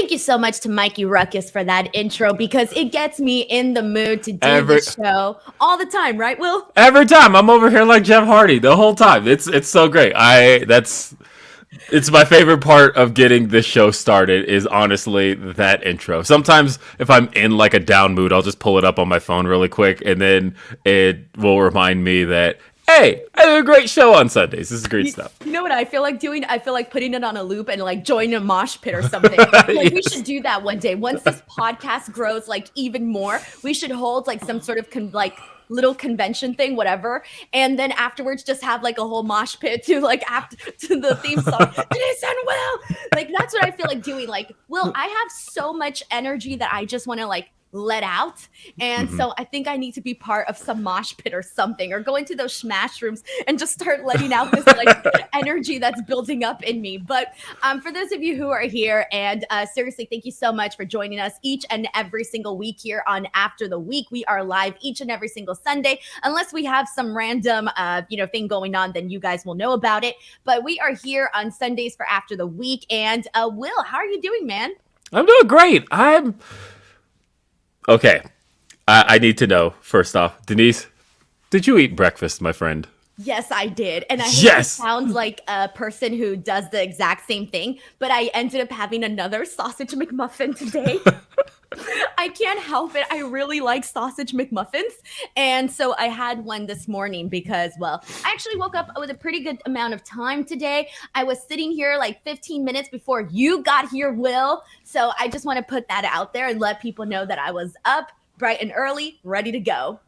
thank you so much to Mikey Ruckus for that intro because it gets me in the mood to do this show all the time, right, Will? Every time I'm over here like Jeff Hardy the whole time. It's so great. It's my favorite part of getting this show started is honestly that intro. Sometimes if I'm in like a down mood, I'll just pull it up on my phone really quick and then it will remind me that, hey, I did a great show on Sundays. This is great stuff. You know what I feel like doing? I feel like putting it on a loop and like joining a mosh pit or something. Like yes. We should do that one day. Once this podcast grows like even more, we should hold like some sort of little convention thing, whatever, and then afterwards just have like a whole mosh pit to like after to the theme song. Denise and Will, like that's what I feel like doing. Like, Will, I have so much energy that I just want to like let out, and so I think I need to be part of some mosh pit or something, or go into those smash rooms and just start letting out this like energy that's building up in me. But for those of you who are here, and seriously, thank you so much for joining us each and every single week here on After the Week. We are live each and every single Sunday, unless we have some random thing going on, then you guys will know about it. But we are here on Sundays for After the Week. And Will, how are you doing, man? I'm doing great. Okay, I need to know, first off, Denise, did you eat breakfast, my friend? Yes, I did. And I hate to sound like a person who does the exact same thing, but I ended up having another sausage McMuffin today. I can't help it. I really like sausage McMuffins. And so I had one this morning because, well, I actually woke up with a pretty good amount of time today. I was sitting here like 15 minutes before you got here, Will. So I just want to put that out there and let people know that I was up bright and early, ready to go.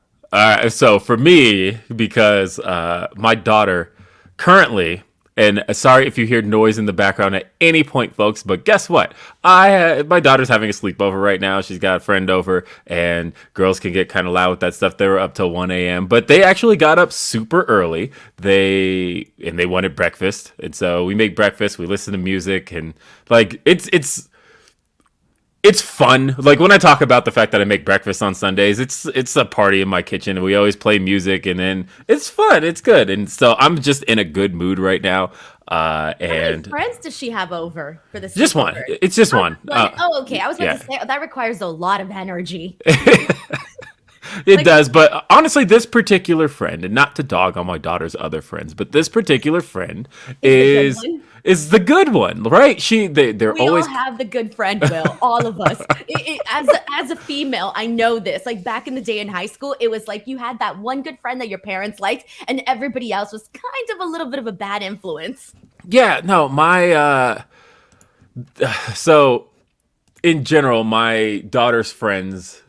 So for me, because my daughter currently, and sorry if you hear noise in the background at any point, folks, but guess what? My daughter's having a sleepover right now. She's got a friend over, and girls can get kind of loud with that stuff. They were up till 1 a.m., but they actually got up super early. They wanted breakfast, and so we make breakfast. We listen to music, and like it's fun. Like when I talk about the fact that I make breakfast on Sundays, it's a party in my kitchen, and we always play music, and then it's fun. It's good, and so I'm just in a good mood right now. How many friends does she have over for this? Just one. It's just one. Okay. I was about to say that requires a lot of energy. It does, but honestly, this particular friend, and not to dog on my daughter's other friends, but this particular friend is the good one, right? They're we always all have the good friend, Will. All of us. As a female, I know this. Like back in the day in high school, it was like you had that one good friend that your parents liked, and everybody else was kind of a little bit of a bad influence. Yeah, no, so in general, my daughter's friends,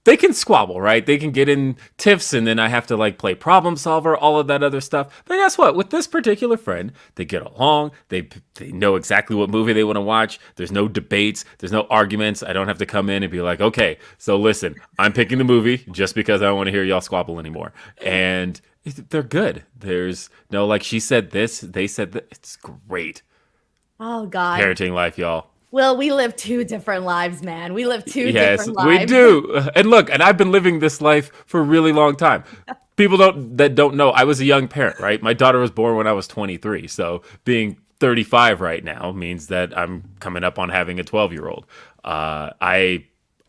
they can squabble, right? They can get in tiffs, and then I have to like play problem solver, all of that other stuff. But guess what? With this particular friend, they get along. They know exactly what movie they want to watch. There's no debates. There's no arguments. I don't have to come in and be like, okay, so listen, I'm picking the movie just because I don't want to hear y'all squabble anymore. And they're good. There's no like she said this, they said that. It's great. Oh God, parenting life, y'all. Well, we live two different lives, man. We live two different lives. Yes, we do. And look, and I've been living this life for a really long time. People that don't know, I was a young parent, right? My daughter was born when I was 23. So being 35 right now means that I'm coming up on having a 12-year-old. I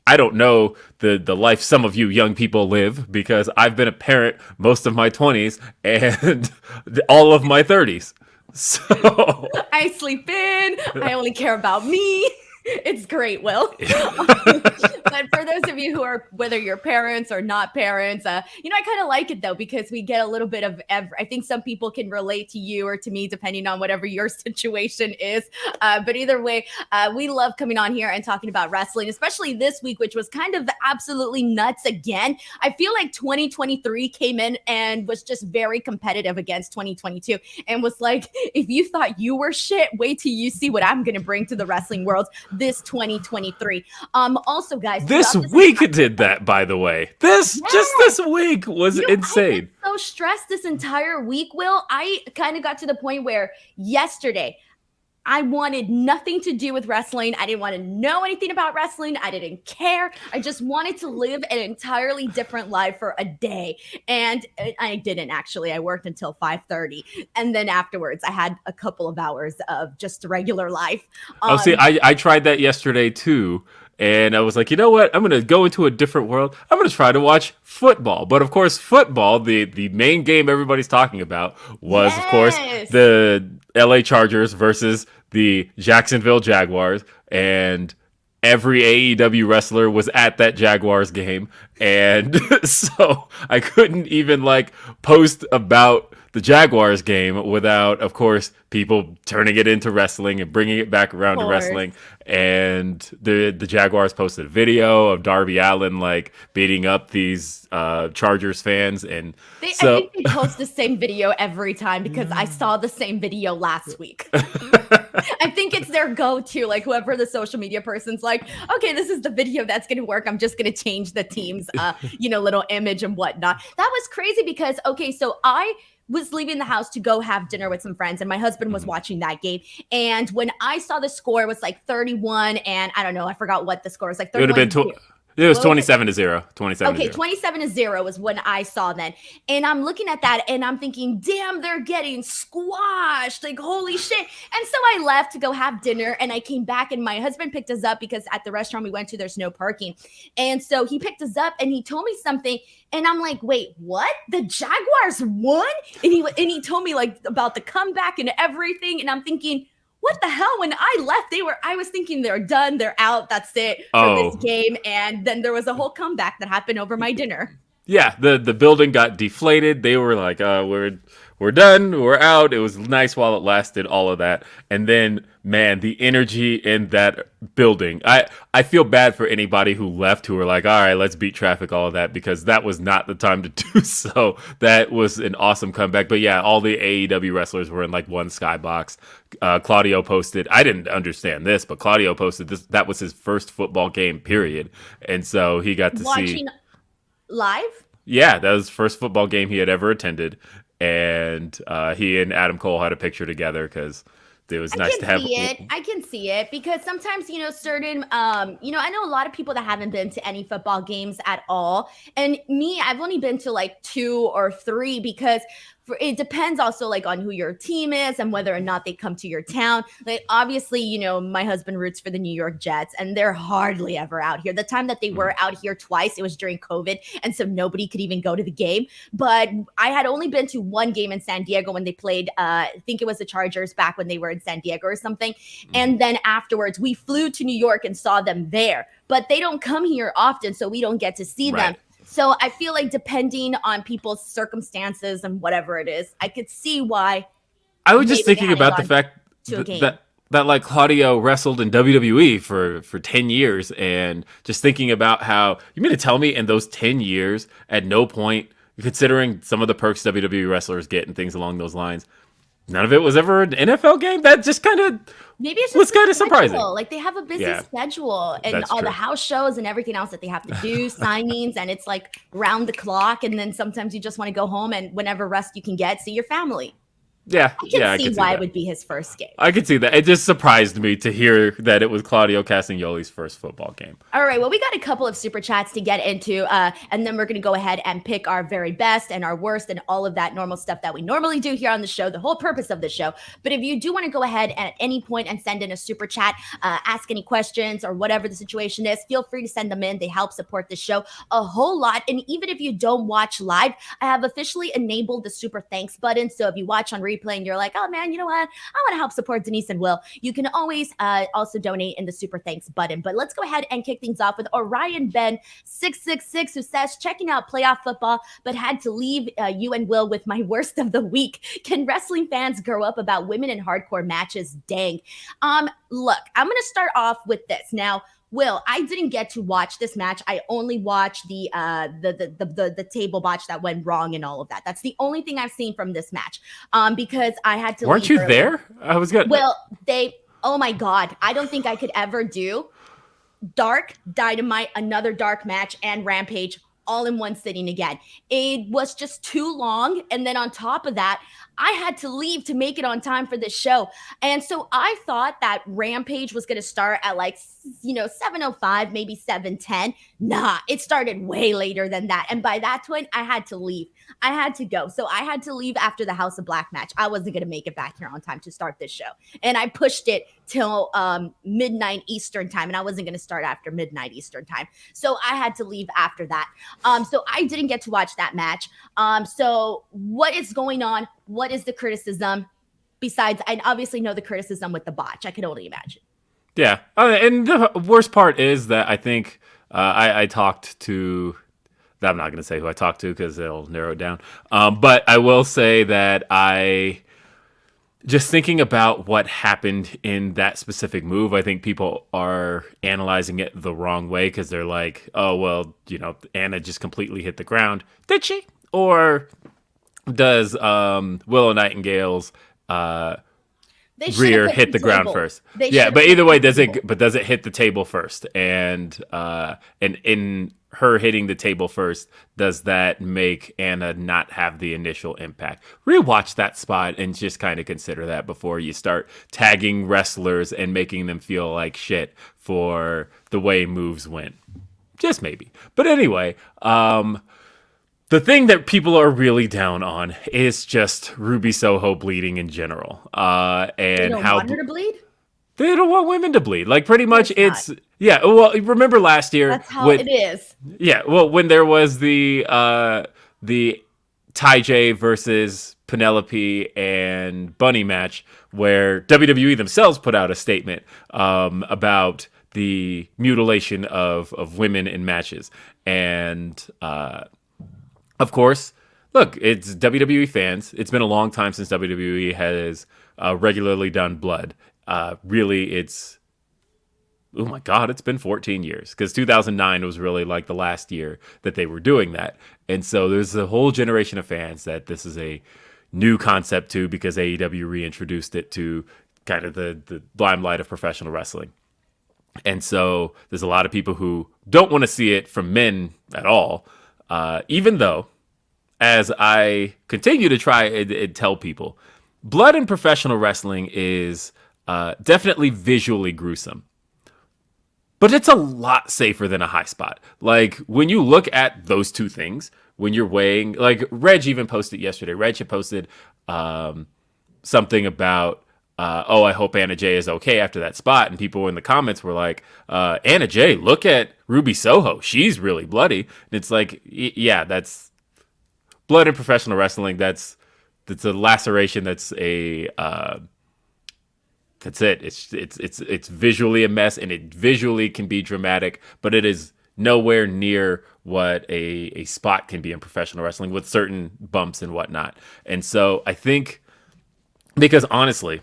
don't know the life some of you young people live because I've been a parent most of my 20s and all of my 30s. So I sleep in. I only care about me. It's great, Will. But for those of you who are, whether you're parents or not parents, I kind of like it though, because we get a little bit of I think some people can relate to you or to me, depending on whatever your situation is. But either way, we love coming on here and talking about wrestling, especially this week, which was kind of absolutely nuts again. I feel like 2023 came in and was just very competitive against 2022 and was like, if you thought you were shit, wait till you see what I'm going to bring to the wrestling world this 2023. Also, guys, this week did that, by the way. Just this week was insane. I've been so stressed this entire week, Will. I kind of got to the point where yesterday I wanted nothing to do with wrestling. I didn't want to know anything about wrestling. I didn't care. I just wanted to live an entirely different life for a day. And I didn't actually. I worked until 5:30. And then afterwards, I had a couple of hours of just regular life. Oh, see, I tried that yesterday too. And I was like, you know what? I'm going to go into a different world. I'm going to try to watch football. But of course, football, the main game everybody's talking about was, of course, the LA Chargers versus the Jacksonville Jaguars. And every AEW wrestler was at that Jaguars game. And so I couldn't even like post about the Jaguars game without, of course, people turning it into wrestling and bringing it back around to wrestling. And the Jaguars posted a video of Darby Allin like beating up these Chargers fans, and I think they post the same video every time because I saw the same video last week. I think it's their go-to, like whoever the social media person's like, okay, this is the video that's going to work. I'm just going to change the team's, little image and whatnot. That was crazy because, okay, so I was leaving the house to go have dinner with some friends, and my husband was watching that game. And when I saw the score, it was like 31, and I don't know, I forgot what the score was, like 31. It would have been it was 27-0. 27-0. Okay, 27-0 was when I saw then. And I'm looking at that and I'm thinking, damn, they're getting squashed. Like, holy shit. And so I left to go have dinner, and I came back, and my husband picked us up because at the restaurant we went to, there's no parking. And so he picked us up and he told me something. And I'm like, wait, what? The Jaguars won? And he told me like about the comeback and everything. And I'm thinking, what the hell? When I left, I was thinking they're done, they're out, that's it for this game. And then there was a whole comeback that happened over my dinner. Yeah, the building got deflated. They were like, we're done, we're out. It was nice while it lasted, all of that. And then, man, the energy in that building. I feel bad for anybody who left who were like, all right, let's beat traffic, all of that, because that was not the time to do so. That was an awesome comeback. But yeah, all the AEW wrestlers were in like one skybox. Claudio posted, I didn't understand this, but Claudio posted this. That was his first football game, period. And so he got to see live. Yeah, that was the first football game he had ever attended. And he and Adam Cole had a picture together because it was nice to have. I can see it because sometimes, certain, I know a lot of people that haven't been to any football games at all. And me, I've only been to like 2 or 3 because it depends also like on who your team is and whether or not they come to your town. Like obviously, my husband roots for the New York Jets, and they're hardly ever out here. The time that they were out here twice, it was during COVID, and so nobody could even go to the game. But I had only been to one game in San Diego when they played, I think it was the Chargers back when they were in San Diego or something. And then afterwards, we flew to New York and saw them there. But they don't come here often, so we don't get to see them. So I feel like depending on people's circumstances and whatever it is, I could see why. I was just thinking about the fact that like Claudio wrestled in WWE for 10 years, and just thinking about how, you mean to tell me in those 10 years, at no point, considering some of the perks WWE wrestlers get and things along those lines, none of it was ever an NFL game? That just kind of maybe it's was kind of surprising. Like they have a busy schedule and all the house shows and everything else that they have to do, signings, and it's like round the clock. And then sometimes you just want to go home and whenever rest you can get, see your family. Yeah, I can see why it would be his first game. I could see that. It just surprised me to hear that it was Claudio Castagnoli's first football game. All right, well, we got a couple of super chats to get into, and then we're going to go ahead and pick our very best and our worst and all of that normal stuff that we normally do here on the show, the whole purpose of the show. But if you do want to go ahead and at any point and send in a super chat, ask any questions or whatever the situation is, feel free to send them in. They help support the show a whole lot. And even if you don't watch live, I have officially enabled the super thanks button. So if you watch on replay and you're like, oh man, you know what? I want to help support Denise and Will. You can always also donate in the super thanks button. But let's go ahead and kick things off with Orion Ben 666, who says, checking out playoff football, but had to leave you and Will with my worst of the week. Can wrestling fans grow up about women in hardcore matches? Dang. Look, I'm going to start off with this. Now, Will, I didn't get to watch this match. I only watched the table botch that went wrong and all of that. That's the only thing I've seen from this match. Because I had to. Weren't you there? I was good. Well, oh my God, I don't think I could ever do Dark, Dynamite, another dark match, and Rampage all in one sitting again. It was just too long. And then on top of that, I had to leave to make it on time for this show. And so I thought that Rampage was going to start at like, 7:05, maybe 7:10. Nah, it started way later than that. And by that point, I had to leave. I had to go. So I had to leave after the House of Black match. I wasn't going to make it back here on time to start this show. And I pushed it till midnight Eastern time. And I wasn't going to start after midnight Eastern time. So I had to leave after that. So I didn't get to watch that match. So what is going on? What is the criticism? Besides, I obviously know the criticism with the botch. I can only imagine. Yeah. And the worst part is that I think I talked to, I'm not going to say who I talked to because it'll narrow it down. But I will say that just thinking about what happened in that specific move, I think people are analyzing it the wrong way because they're like, oh, well, Anna just completely hit the ground. Did she? Or does Willow Nightingale's rear hit the ground first? Yeah, but either way, does it hit the table first? And in her hitting the table first, does that make Anna not have the initial impact? Rewatch that spot and just kind of consider that before you start tagging wrestlers and making them feel like shit for the way moves went. Just maybe. But anyway, the thing that people are really down on is just Ruby Soho bleeding in general. And they don't want her to bleed? They don't want women to bleed. Like, pretty much yeah, well, remember last year? That's how it is. Yeah, well, when there was the Ty J versus Penelope and Bunny match where WWE themselves put out a statement about the mutilation of women in matches. And of course, look, it's WWE fans. It's been a long time since WWE has regularly done blood. Really, oh my God, it's been 14 years because 2009 was really like the last year that they were doing that. And so there's a whole generation of fans that this is a new concept to because AEW reintroduced it to kind of the limelight of professional wrestling. And so there's a lot of people who don't want to see it from men at all, even though, as I continue to try and tell people, blood in professional wrestling is definitely visually gruesome. But it's a lot safer than a high spot. Like, when you look at those two things, when you're weighing, like, Reg even posted yesterday. Reg had posted something about, I hope Anna Jay is okay after that spot. And people in the comments were like, Anna Jay, look at Ruby Soho. She's really bloody. And it's like, yeah, that's blood in professional wrestling. That's a laceration. That's it. It's visually a mess, and it visually can be dramatic, but it is nowhere near what a spot can be in professional wrestling with certain bumps and whatnot. And so I think, because honestly,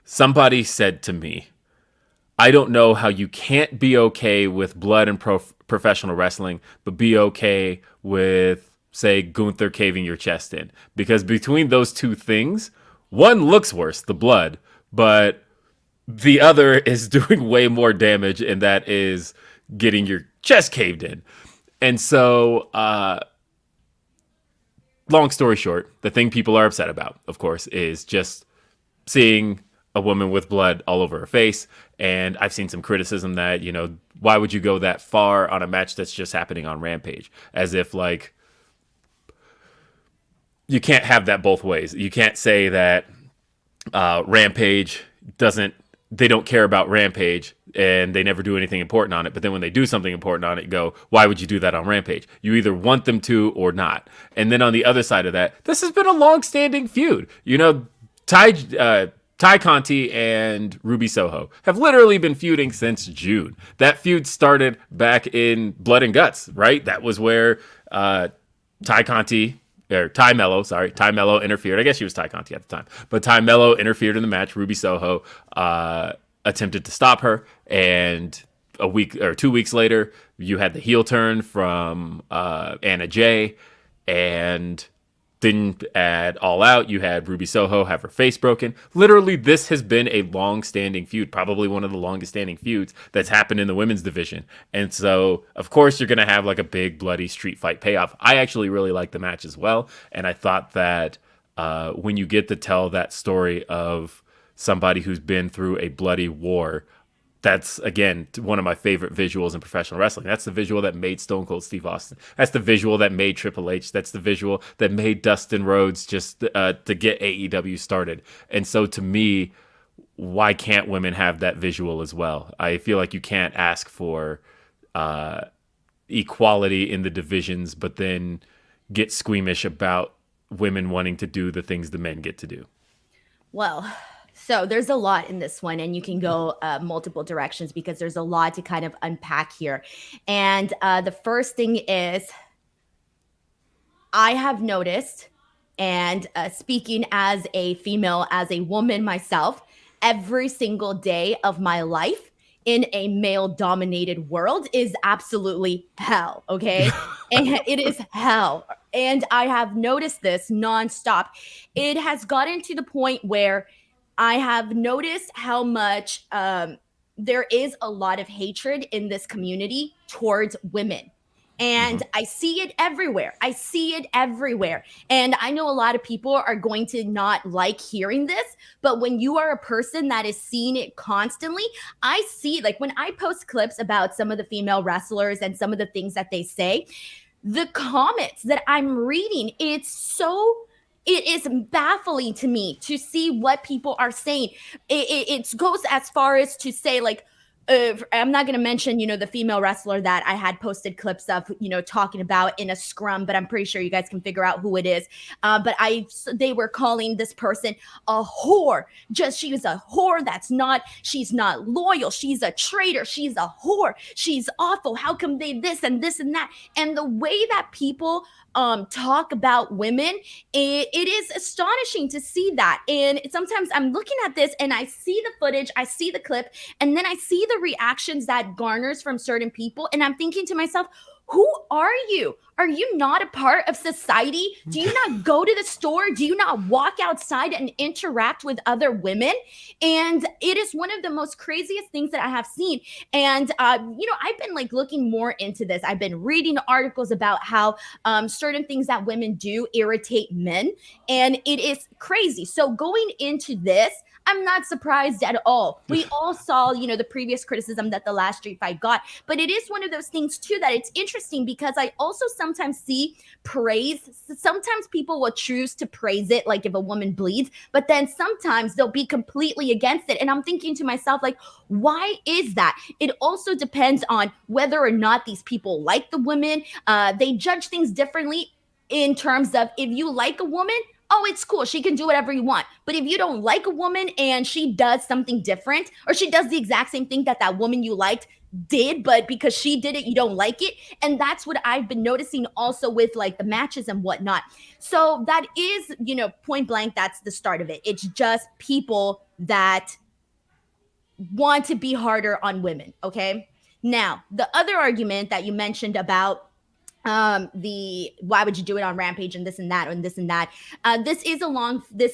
somebody said to me, I don't know how you can't be okay with blood in professional wrestling, but be okay with, say, Gunther caving your chest in. Because between those two things, one looks worse, the blood, but the other is doing way more damage, and that is getting your chest caved in. And so, long story short, the thing people are upset about, of course, is just seeing a woman with blood all over her face. And I've seen some criticism that, why would you go that far on a match that's just happening on Rampage? As if, like, you can't have that both ways. You can't say that Rampage they don't care about Rampage and they never do anything important on it. But then when they do something important on it, you go, why would you do that on Rampage? You either want them to or not. And then on the other side of that, this has been a long-standing feud. Ty Conti and Ruby Soho have literally been feuding since June. That feud started back in Blood and Guts, right? That was where Ty Mello interfered. I guess she was Ty Conti at the time. But Ty Mello interfered in the match. Ruby Soho attempted to stop her. And a week or 2 weeks later, you had the heel turn from Anna Jay. And Then at All Out, you had Ruby Soho have her face broken. Literally, this has been a long-standing feud, probably one of the longest-standing feuds that's happened in the women's division. And so, of course, you're going to have like a big, bloody street fight payoff. I actually really like the match as well, and I thought that when you get to tell that story of somebody who's been through a bloody war, that's again one of my favorite visuals in professional wrestling. That's the visual that made Stone Cold Steve Austin. That's the visual that made Triple H. That's the visual that made Dustin Rhodes just to get AEW started. And so to me, why can't women have that visual as well? I feel like you can't ask for equality in the divisions, but then get squeamish about women wanting to do the things the men get to do. Well, so there's a lot in this one, and you can go multiple directions because there's a lot to kind of unpack here. And the first thing is, I have noticed, and speaking as a female, as a woman myself, every single day of my life in a male dominated world is absolutely hell. Okay. And it is hell. And I have noticed this nonstop. It has gotten to the point where I have noticed how much there is a lot of hatred in this community towards women. And I see it everywhere. I see it everywhere. And I know a lot of people are going to not like hearing this, but when you are a person that is seeing it constantly, I see, like when I post clips about some of the female wrestlers and some of the things that they say, the comments that I'm reading, it is baffling to me to see what people are saying. It goes as far as to say, like, I'm not going to mention, the female wrestler that I had posted clips of, talking about in a scrum, but I'm pretty sure you guys can figure out who it is. But they were calling this person a whore. She was a whore. She's not loyal. She's a traitor. She's a whore. She's awful. How come they this and this and that? And the way that people talk about women, it is astonishing to see that. And sometimes I'm looking at this and I see the footage, I see the clip, and then I see the reactions that garners from certain people. And I'm thinking to myself, who are you? Are you not a part of society? Do you not go to the store? Do you not walk outside and interact with other women? And it is one of the most craziest things that I have seen. And, I've been like looking more into this. I've been reading articles about how certain things that women do irritate men. And it is crazy. So going into this, I'm not surprised at all. We all saw, the previous criticism that the last street fight got, but it is one of those things too that it's interesting because I also sometimes see praise. Sometimes people will choose to praise it, like if a woman bleeds, but then sometimes they'll be completely against it. And I'm thinking to myself, like, why is that? It also depends on whether or not these people like the women. They judge things differently in terms of if you like a woman, oh, it's cool. She can do whatever you want. But if you don't like a woman and she does something different, or she does the exact same thing that woman you liked did, but because she did it, you don't like it. And that's what I've been noticing also with like the matches and whatnot. So that is, point blank, that's the start of it. It's just people that want to be harder on women. Okay. Now, the other argument that you mentioned about why would you do it on Rampage and this and that and this and that. This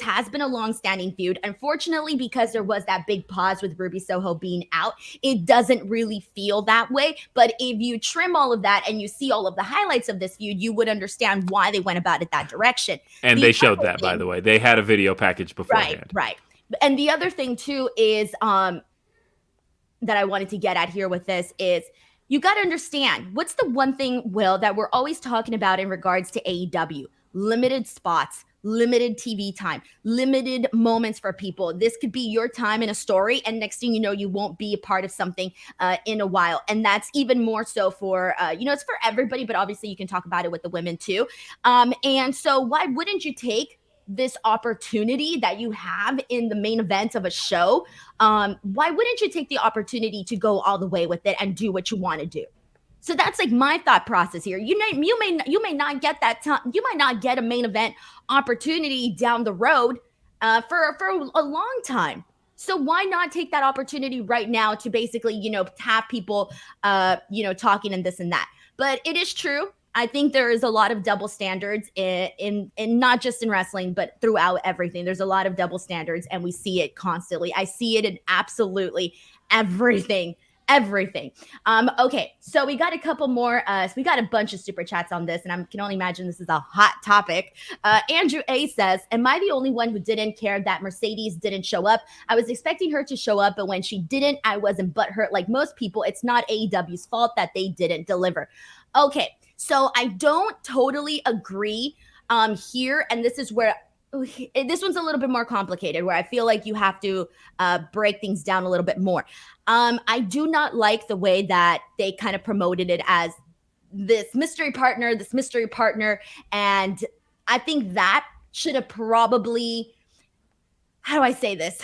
has been a long-standing feud. Unfortunately, because there was that big pause with Ruby Soho being out, it doesn't really feel that way. But if you trim all of that and you see all of the highlights of this feud, you would understand why they went about it that direction. And they showed that, by the way. They had a video package beforehand. Right. And the other thing too is that I wanted to get at here with this is, you got to understand, what's the one thing, Will, that we're always talking about in regards to AEW? Limited spots, limited TV time, limited moments for people. This could be your time in a story, and next thing you know, you won't be a part of something in a while. And that's even more so for, it's for everybody, but obviously you can talk about it with the women too. And so why wouldn't you take this opportunity that you have in the main event of a show? Why wouldn't you take the opportunity to go all the way with it and do what you want to do? So that's like my thought process here. You may not get that time. You might not get a main event opportunity down the road for a long time. So why not take that opportunity right now to basically, have people, talking and this and that. But it is true. I think there is a lot of double standards in not just in wrestling, but throughout everything. There's a lot of double standards, and we see it constantly. I see it in absolutely everything. Everything. Okay, so we got a couple more. So we got a bunch of super chats on this, and I can only imagine this is a hot topic. Andrew A says, "Am I the only one who didn't care that Mercedes didn't show up? I was expecting her to show up, but when she didn't, I wasn't butthurt like most people. It's not AEW's fault that they didn't deliver." Okay, so I don't totally agree here, and this is where this one's a little bit more complicated, where I feel like you have to break things down a little bit more. I do not like the way that they kind of promoted it as this mystery partner, and I think that should have probably, how do I say this?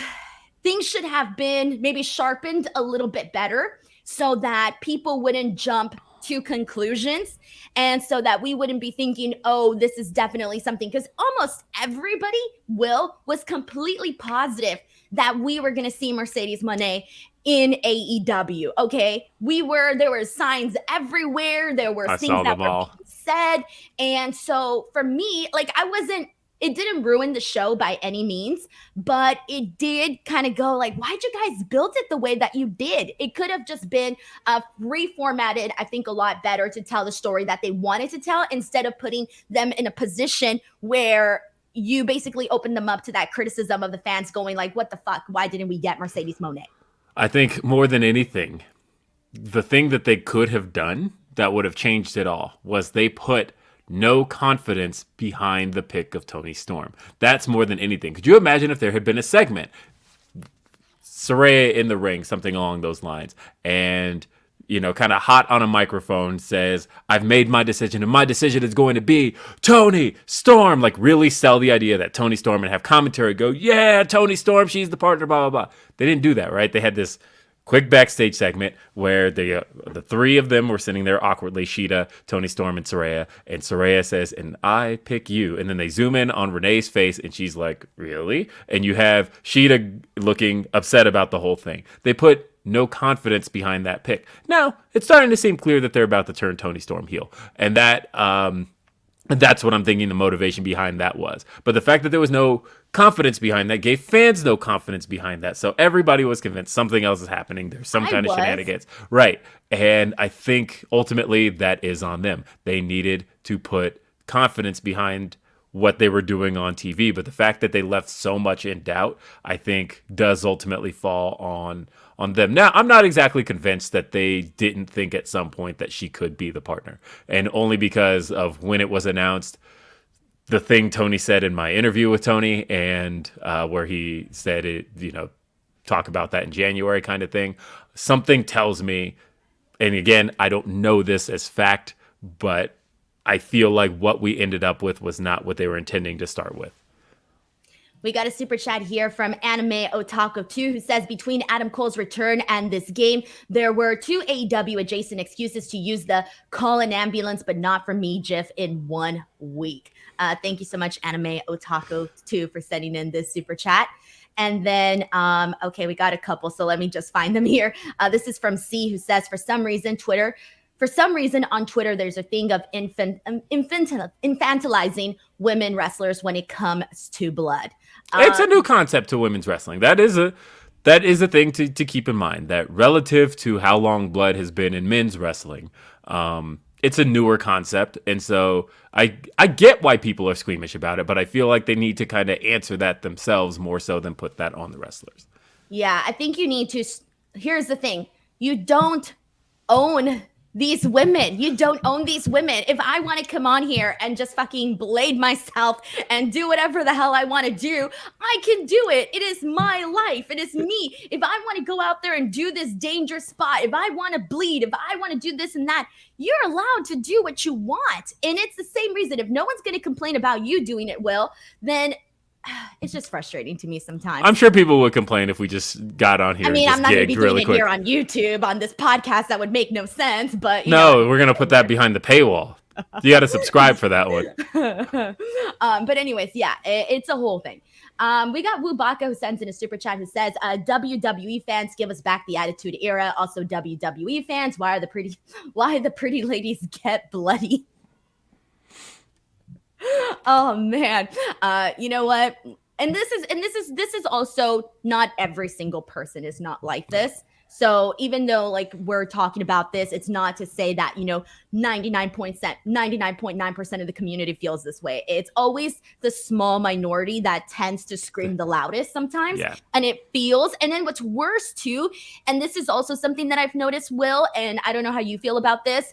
Things should have been maybe sharpened a little bit better so that people wouldn't jump to conclusions, and so that we wouldn't be thinking, oh, this is definitely something, because almost everybody was completely positive that we were going to see Mercedes Monè in AEW. Okay, there were signs everywhere, there were things that were being said, and so for me, like, it didn't ruin the show by any means, but it did kind of go like, why'd you guys build it the way that you did? It could have just been reformatted, I think, a lot better to tell the story that they wanted to tell, instead of putting them in a position where you basically open them up to that criticism of the fans going like, what the fuck? Why didn't we get Mercedes Monè? I think more than anything, the thing that they could have done that would have changed it all was they put no confidence behind the pick of Toni Storm. That's more than anything. Could you imagine if there had been a segment, Saraya in the ring, something along those lines, and, you know, kind of hot on a microphone says, I've made my decision, and my decision is going to be Toni Storm. Like, really sell the idea that Toni Storm, and have commentary go, yeah, Toni Storm, she's the partner, blah, blah, blah. They didn't do that, right? They had this quick backstage segment where the three of them were sitting there awkwardly, Shida, Toni Storm, and Saraya says, and I pick you. And then they zoom in on Renee's face, and she's like, really? And you have Shida looking upset about the whole thing. They put no confidence behind that pick. Now, it's starting to seem clear that they're about to turn Toni Storm heel. And that's what I'm thinking the motivation behind that was. But the fact that there was no confidence behind that gave fans no confidence behind that. So everybody was convinced something else is happening. There's some kind of shenanigans. Right. And I think ultimately that is on them. They needed to put confidence behind what they were doing on TV. But the fact that they left so much in doubt, I think, does ultimately fall on them. Now, I'm not exactly convinced that they didn't think at some point that she could be the partner. And only because of when it was announced, the thing Tony said in my interview with Tony, and where he said it, you know, talk about that in January kind of thing. Something tells me, and again, I don't know this as fact, but I feel like what we ended up with was not what they were intending to start with. We got a super chat here from Anime Otaku 2, who says, between Adam Cole's return and this game, there were 2 AEW adjacent excuses to use the call an ambulance, but not for me GIF in 1 week. Thank you so much, Anime Otaku 2, for sending in this super chat. And then, okay, we got a couple, so let me just find them here. This is from C, who says, for some reason on Twitter, there's a thing of infantilizing women wrestlers when it comes to blood. It's a new concept to women's wrestling. That is a thing to keep in mind, that relative to how long blood has been in men's wrestling, it's a newer concept. And so I get why people are squeamish about it, but I feel like they need to kind of answer that themselves more so than put that on the wrestlers. Yeah, I think you need to. Here's the thing. You don't own these women. You don't own these women. If I want to come on here and just fucking blade myself and do whatever the hell I want to do, I can do it. It is my life. It is me. If I want to go out there and do this dangerous spot, if I want to bleed, if I want to do this and that, you're allowed to do what you want. And it's the same reason. If no one's going to complain about you doing it, Will, then it's just frustrating to me sometimes. I'm sure people would complain if we just got on here. I mean, I'm not going to be doing it here on YouTube on this podcast. That would make no sense. But we're going to put that behind the paywall. You got to subscribe for that one. But anyways, yeah, it's a whole thing. We got Wubaka, who sends in a super chat, who says, WWE fans, give us back the Attitude Era. Also, WWE fans, why the pretty ladies get bloody? Oh man. You know what? And this is also not every single person is not like this. So even though like we're talking about this, it's not to say that, 99.9% of the community feels this way. It's always the small minority that tends to scream the loudest sometimes. Yeah. And it feels, and then what's worse too, and this is also something that I've noticed, Will, and I don't know how you feel about this.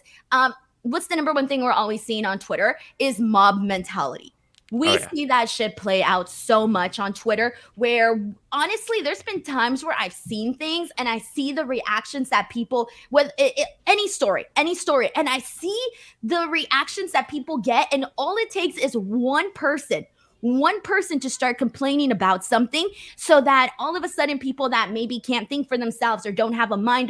What's the number one thing we're always seeing on Twitter is mob mentality. Oh We yeah. see that shit play out so much on Twitter where honestly, there's been times where I've seen things and I see the reactions that people, with any story, and I see the reactions that people get, and all it takes is one person to start complaining about something so that all of a sudden people that maybe can't think for themselves or don't have a mind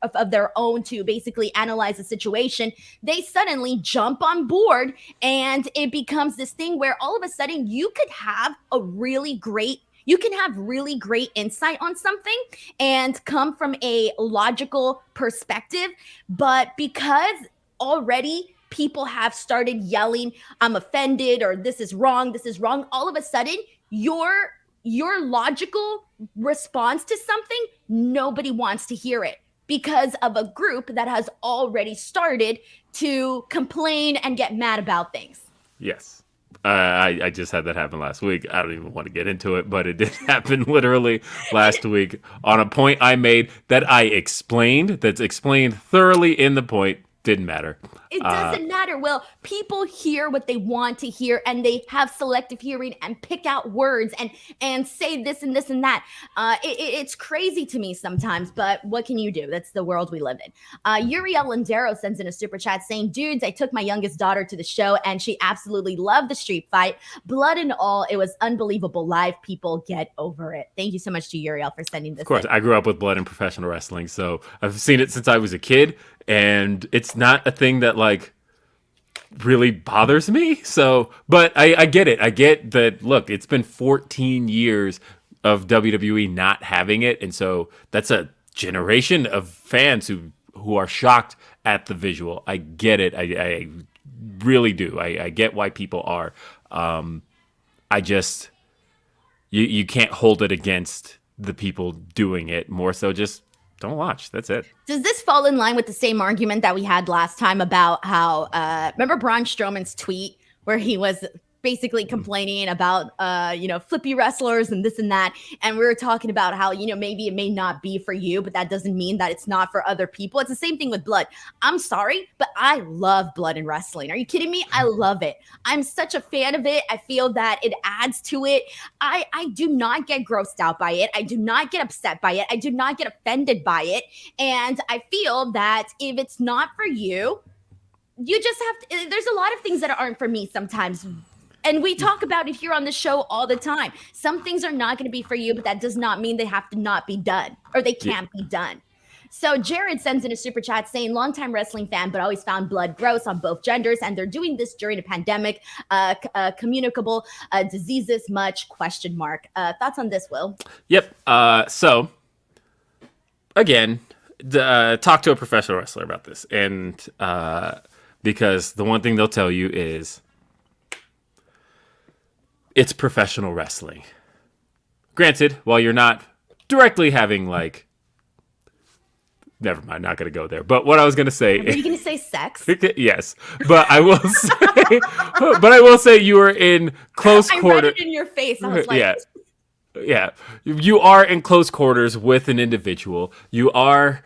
of their own to basically analyze the situation, they suddenly jump on board, and it becomes this thing where all of a sudden you can have really great insight on something and come from a logical perspective, but because already people have started yelling, I'm offended, or this is wrong, all of a sudden your logical response to something, nobody wants to hear it because of a group that has already started to complain and get mad about things. Yes. I just had that happen last week. I don't even want to get into it, but it did happen literally last week on a point I made that I explained, that's explained thoroughly in the point. Didn't matter. It doesn't matter. Well, people hear what they want to hear, and they have selective hearing and pick out words and say this and this and that. It's crazy to me sometimes, but what can you do? That's the world we live in. Uriel Lindero sends in a super chat saying, "Dudes, I took my youngest daughter to the show, and she absolutely loved the street fight, blood and all. It was unbelievable. Live people, get over it." Thank you so much to Uriel for sending this. Of course, I grew up with blood in professional wrestling, so I've seen it since I was a kid, and it's not a thing that like really bothers me. So, but I get it. I get that. Look, it's been 14 years of WWE not having it, and so that's a generation of fans who are shocked at the visual. I get it. I really do. I get why people are. I just you can't hold it against the people doing it. More so, just don't watch. That's it. Does this fall in line with the same argument that we had last time about how, remember Braun Strowman's tweet where he was basically complaining about, flippy wrestlers and this and that. And we were talking about how, maybe it may not be for you, but that doesn't mean that it's not for other people. It's the same thing with blood. I'm sorry, but I love blood in wrestling. Are you kidding me? I love it. I'm such a fan of it. I feel that it adds to it. I do not get grossed out by it. I do not get upset by it. I do not get offended by it. And I feel that if it's not for you, you just have to, there's a lot of things that aren't for me sometimes. And we talk about it here on the show all the time. Some things are not going to be for you, but that does not mean they have to not be done or they can't be done. So Jared sends in a super chat saying, longtime wrestling fan, but always found blood gross on both genders. And they're doing this during a pandemic, communicable diseases much, ? Thoughts on this, Will? Yep. So again, talk to a professional wrestler about this. And because the one thing they'll tell you is, it's professional wrestling. Granted, while you're not directly having like, never mind, not going to go there. But what I was going to say, are you going to say sex? Yes, but I will say, you are in close quarters. I read it in your face. I was like, yeah, you are in close quarters with an individual. You are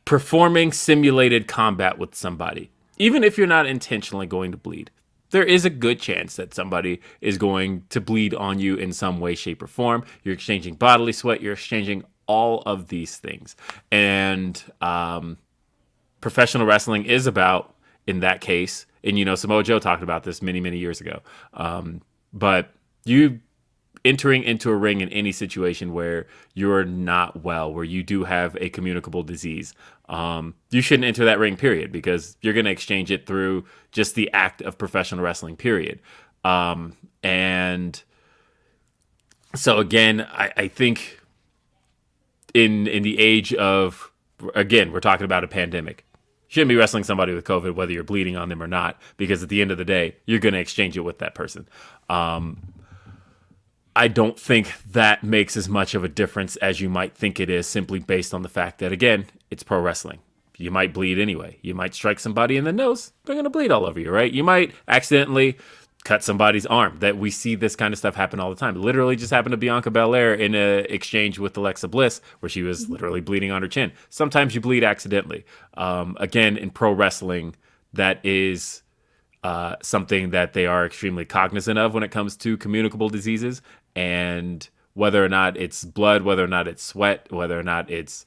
performing simulated combat with somebody, even if you're not intentionally going to bleed. There is a good chance that somebody is going to bleed on you in some way, shape, or form. You're exchanging bodily sweat. You're exchanging all of these things. And professional wrestling is about, in that case, and Samoa Joe talked about this many, many years ago. But you entering into a ring in any situation where you're not well, where you do have a communicable disease, you shouldn't enter that ring, period, because you're going to exchange it through just the act of professional wrestling, period. And so again, I think in the age of, again, we're talking about a pandemic. shouldn't be wrestling somebody with COVID, whether you're bleeding on them or not, because at the end of the day, you're going to exchange it with that person. I don't think that makes as much of a difference as you might think it is, simply based on the fact that, again, it's pro wrestling. You might bleed anyway. You might strike somebody in the nose. They're going to bleed all over you, right? You might accidentally cut somebody's arm. That we see this kind of stuff happen all the time. It literally just happened to Bianca Belair in an exchange with Alexa Bliss, where she was literally bleeding on her chin. Sometimes you bleed accidentally. Again, in pro wrestling, that is something that they are extremely cognizant of when it comes to communicable diseases, and whether or not it's blood, whether or not it's sweat, whether or not it's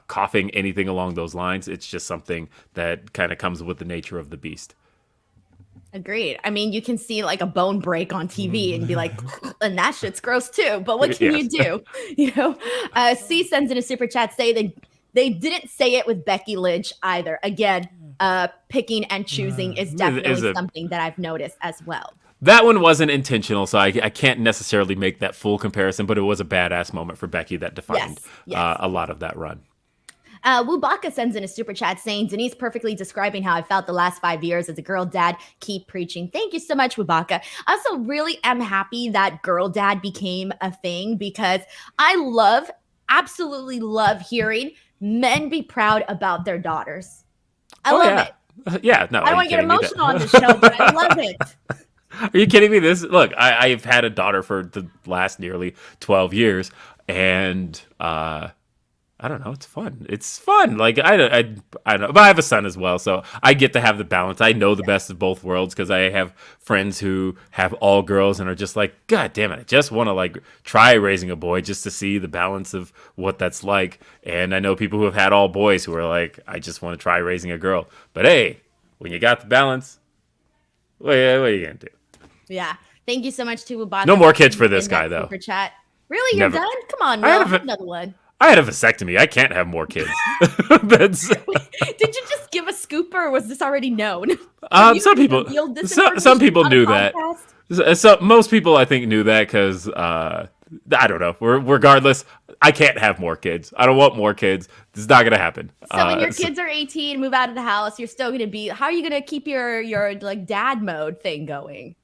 coughing, anything along those lines, it's just something that kind of comes with the nature of the beast. Agreed. I mean, you can see like a bone break on TV and be like, and that shit's gross too. But what can you do? You know, C sends in a super chat saying they didn't say it with Becky Lynch either. Again, picking and choosing is definitely something that I've noticed as well. That one wasn't intentional, so I can't necessarily make that full comparison, but it was a badass moment for Becky that defined a lot of that run. Wubaka sends in a super chat saying, Denise perfectly describing how I felt the last 5 years as a girl dad. Keep preaching. Thank you so much, Wubaka. I also really am happy that girl dad became a thing, because I absolutely love hearing men be proud about their daughters. I love it. Yeah, no. I don't want to get emotional on the show, but I love it. Are you kidding me? Look, I've had a daughter for the last nearly 12 years, and I don't know. It's fun. It's fun. Like I don't know, but I have a son as well, so I get to have the balance. I know the best of both worlds, because I have friends who have all girls and are just like, God damn it, I just want to like try raising a boy just to see the balance of what that's like. And I know people who have had all boys who are like, I just want to try raising a girl. But hey, when you got the balance, what are you gonna do? Yeah. Thank you so much to Wubaka. No more kids for this guy, though. Super chat. Really? You're done? Come on, Will. Another one. I had a vasectomy. I can't have more kids. Did you just give a scoop, or was this already known? Some people knew that. So most people, I think, knew that, because I don't know. Regardless, I can't have more kids. I don't want more kids. This is not gonna happen. So when your kids are 18, move out of the house, you're still gonna be. How are you gonna keep your like dad mode thing going?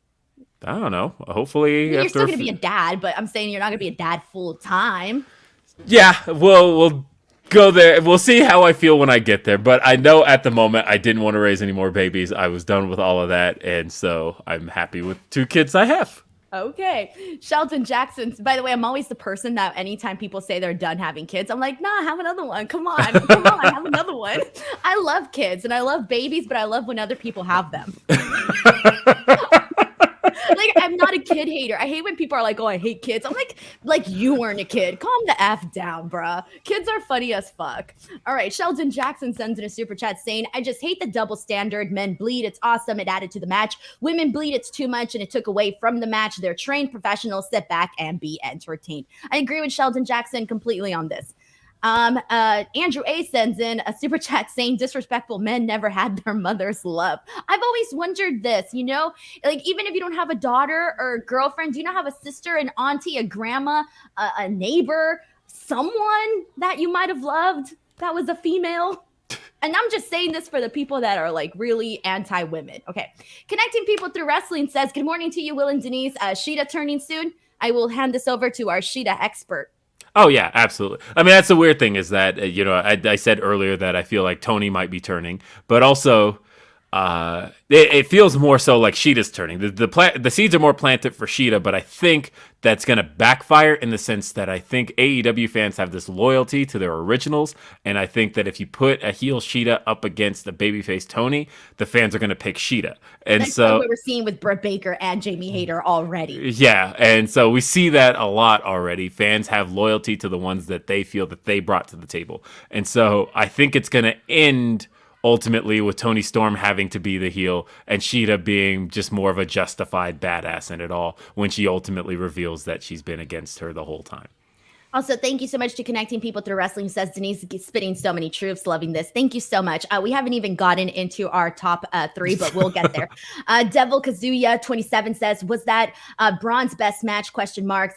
I don't know. Hopefully, you're still gonna be a dad, but I'm saying you're not gonna be a dad full time. Yeah, we'll go there. We'll see how I feel when I get there. But I know at the moment I didn't want to raise any more babies. I was done with all of that, and so I'm happy with 2 kids I have. Okay. Shelton Jackson. By the way, I'm always the person that anytime people say they're done having kids, I'm like, nah, have another one. Come on, have another one. I love kids and I love babies, but I love when other people have them. Like, I'm not a kid hater. I hate when people are like, oh, I hate kids. I'm like you weren't a kid. Calm the F down, bruh. Kids are funny as fuck. All right. Sheldon Jackson sends in a super chat saying, I just hate the double standard. Men bleed. It's awesome. It added to the match. Women bleed. It's too much. And it took away from the match. They're trained professionals. Sit back and be entertained. I agree with Sheldon Jackson completely on this. Andrew A sends in a super chat saying disrespectful men never had their mother's love. I've always wondered this, you know, like even if you don't have a daughter or a girlfriend, do you not have a sister, an auntie, a grandma, a neighbor, someone that you might have loved that was a female? And I'm just saying this for the people that are like really anti-women. Okay. Connecting people through wrestling says, good morning to you, Will and Denise. Shida turning soon. I will hand this over to our Shida expert. Oh, yeah, absolutely. I mean, that's the weird thing is that, you know, I said earlier that I feel like Toni might be turning, but also it feels more so like Shida's turning. The seeds are more planted for Shida, but I think that's going to backfire in the sense that I think AEW fans have this loyalty to their originals, and I think that if you put a heel Shida up against a babyface Toni, the fans are going to pick Shida. And that's so what we're seeing with Britt Baker and Jamie Hayter already. Yeah, and so we see that a lot already. Fans have loyalty to the ones that they feel that they brought to the table. And so I think it's going to end ultimately with Toni Storm having to be the heel and Shida being just more of a justified badass in it all when she ultimately reveals that she's been against her the whole time. Also, thank you so much to Connecting People Through Wrestling, says Denise, spitting so many truths, loving this. Thank you so much. We haven't even gotten into our top 3, but we'll get there. Devil Kazuya 27 says, was that Braun's best match? Question marks.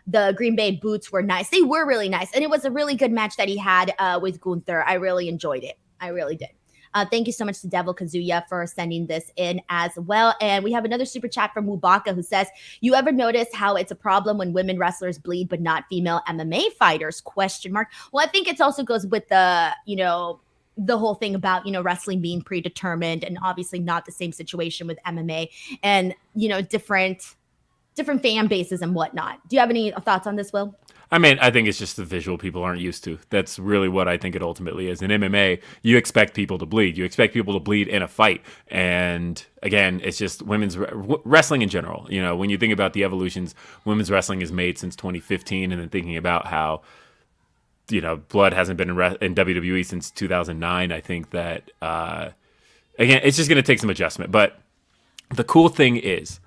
The Green Bay boots were nice. They were really nice. And it was a really good match that he had with Gunther. I really enjoyed it. I really did. Thank you so much to Devil Kazuya for sending this in as well. And we have another super chat from Mubaka who says, you ever notice how it's a problem when women wrestlers bleed but not female MMA fighters? Question mark. Well, I think it also goes with the whole thing about, wrestling being predetermined and obviously not the same situation with MMA and, different fan bases and whatnot. Do you have any thoughts on this, Will? I mean, I think it's just the visual people aren't used to. That's really what I think it ultimately is. In MMA, you expect people to bleed. You expect people to bleed in a fight. And again, it's just women's wrestling in general. When you think about the evolutions, women's wrestling is made since 2015. And then thinking about how, blood hasn't been in WWE since 2009. I think that, again, it's just going to take some adjustment. But the cool thing is,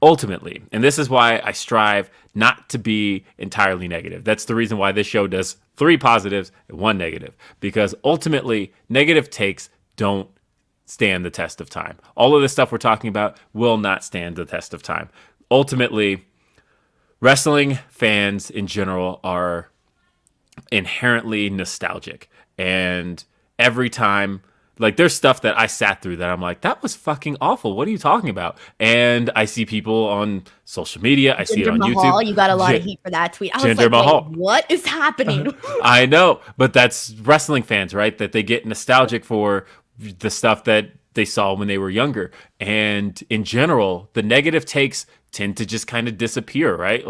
ultimately, and this is why I strive not to be entirely negative. That's the reason why this show does 3 positives and 1 negative. Because ultimately, negative takes don't stand the test of time. All of this stuff we're talking about will not stand the test of time. Ultimately, wrestling fans in general are inherently nostalgic. And every time... there's stuff that I sat through that I'm like, that was fucking awful. What are you talking about? And I see people on social media. I see it on YouTube. You got a lot of heat for that tweet. I was Jinder Mahal. Wait, what is happening? I know, but that's wrestling fans, right? That they get nostalgic for the stuff that they saw when they were younger. And in general, the negative takes tend to just kind of disappear, right?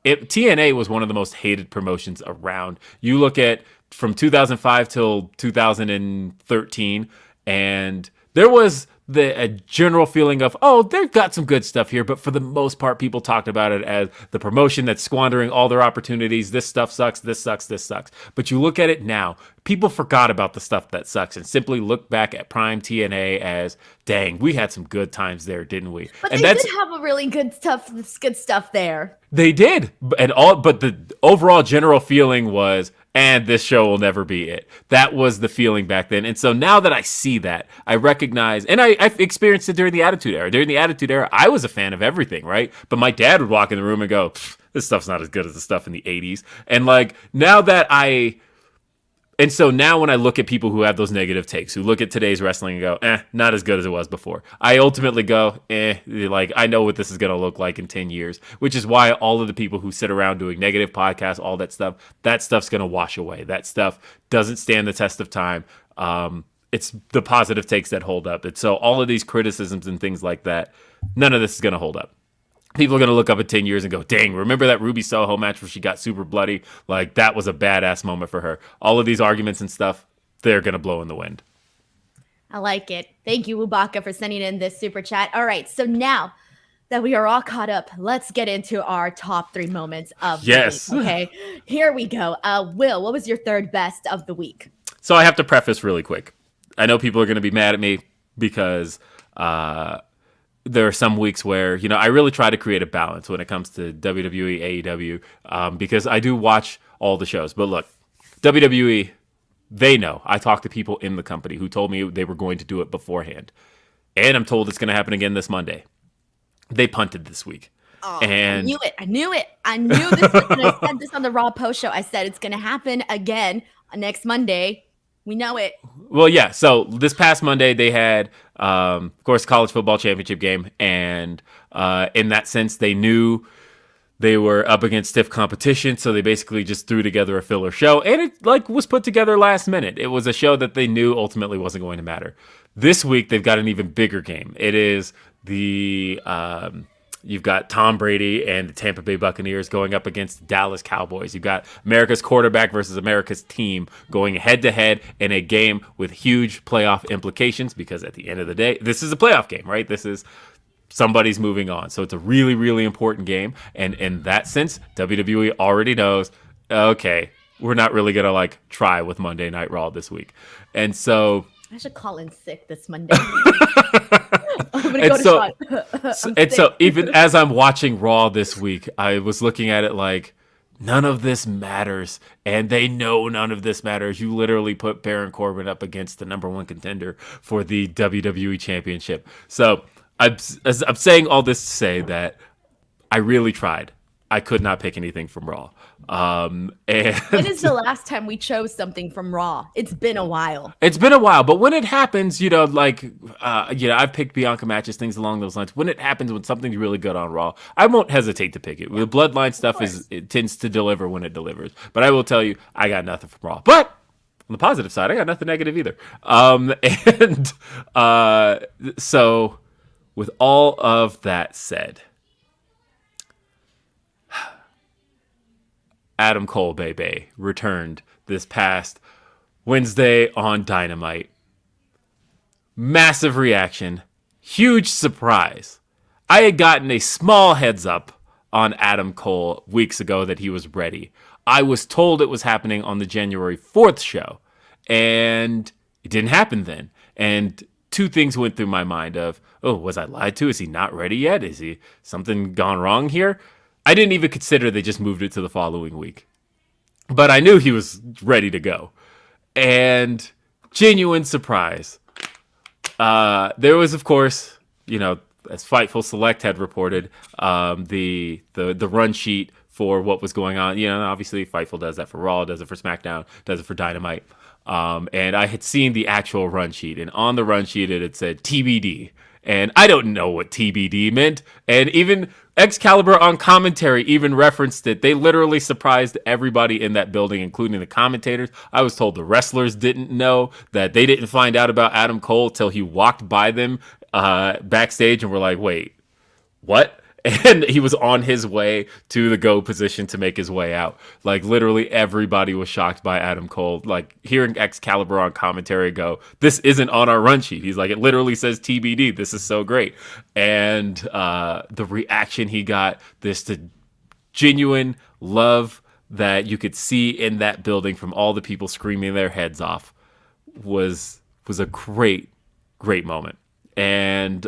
TNA was one of the most hated promotions around. You look at from 2005 till 2013, and there was a general feeling of, oh, they've got some good stuff here, but for the most part, people talked about it as the promotion that's squandering all their opportunities. This stuff sucks, this sucks, this sucks. But you look at it now, people forgot about the stuff that sucks and simply look back at Prime TNA as, dang, we had some good times there, didn't we? But they did have a really good stuff there. They did, but the overall general feeling was, and this show will never be it. That was the feeling back then. And so now that I see that, I recognize, and I've experienced it during the Attitude Era. During the Attitude Era, I was a fan of everything, right? But my dad would walk in the room and go, this stuff's not as good as the stuff in the 80s. And And so now when I look at people who have those negative takes, who look at today's wrestling and go, not as good as it was before, I ultimately go, I know what this is going to look like in 10 years, which is why all of the people who sit around doing negative podcasts, all that stuff's going to wash away. That stuff doesn't stand the test of time. It's the positive takes that hold up. And so all of these criticisms and things like that, none of this is going to hold up. People are going to look up in 10 years and go, dang, remember that Ruby Soho match where she got super bloody? That was a badass moment for her. All of these arguments and stuff, they're going to blow in the wind. I like it. Thank you, Wubaka, for sending in this super chat. All right, so now that we are all caught up, let's get into our top 3 moments of the week. Okay, here we go. Will, what was your third best of the week? So I have to preface really quick. I know people are going to be mad at me because... there are some weeks where, I really try to create a balance when it comes to WWE, AEW, because I do watch all the shows. But look, WWE, they know. I talked to people in the company who told me they were going to do it beforehand. And I'm told it's going to happen again this Monday. They punted this week. Oh, and I knew it. I knew this. When I said this on the Raw post show, I said it's going to happen again next Monday. We know it. Well, yeah. So this past Monday, they had, of course, college football championship game. And in that sense, they knew they were up against stiff competition. So they basically just threw together a filler show. And it was put together last minute. It was a show that they knew ultimately wasn't going to matter. This week, they've got an even bigger game. It is the... You've got Tom Brady and the Tampa Bay Buccaneers going up against the Dallas Cowboys. You've got America's quarterback versus America's team going head-to-head in a game with huge playoff implications because at the end of the day, this is a playoff game, right? This is somebody's moving on. So it's a really, really important game. And in that sense, WWE already knows, okay, we're not really going to try with Monday Night Raw this week. And so... I should call in sick this Monday. So even as I'm watching Raw this week, I was looking at it none of this matters, and they know none of this matters. You literally put Baron Corbin up against the number 1 contender for the WWE Championship. So I'm saying all this to say that I really tried. I could not pick anything from Raw. And When is the last time we chose something from Raw? It's been a while. it's been a while, but when it happens, I've picked Bianca matches, things along those lines. When it happens, when something's really good on Raw, I won't hesitate to pick it. The Bloodline stuff it tends to deliver when it delivers. But I will tell you, I got nothing from Raw. But on the positive side, I got nothing negative either. So with all of that said, Adam Cole, baby, returned this past Wednesday on Dynamite. Massive reaction. Huge surprise. I had gotten a small heads up on Adam Cole weeks ago that he was ready. I was told it was happening on the January 4th show, and it didn't happen then. And two things went through my mind of, oh, was I lied to? Is he not ready yet? Is he something gone wrong here? I didn't even consider they just moved it to the following week. But I knew he was ready to go. And genuine surprise. There was, of course, as Fightful Select had reported, the run sheet for what was going on. Obviously Fightful does that for Raw, does it for SmackDown, does it for Dynamite. And I had seen the actual run sheet. And on the run sheet, it had said TBD. And I don't know what TBD meant. And even Excalibur on commentary even referenced it. They literally surprised everybody in that building, including the commentators. I was told the wrestlers didn't know, that they didn't find out about Adam Cole till he walked by them backstage and were like, wait, what? And he was on his way to the go position to make his way out. Like, literally everybody was shocked by Adam Cole. Like, hearing Excalibur on commentary go, this isn't on our run sheet. He's like, it literally says TBD. This is so great. And the reaction he got, the genuine love that you could see in that building from all the people screaming their heads off was a great, great moment. And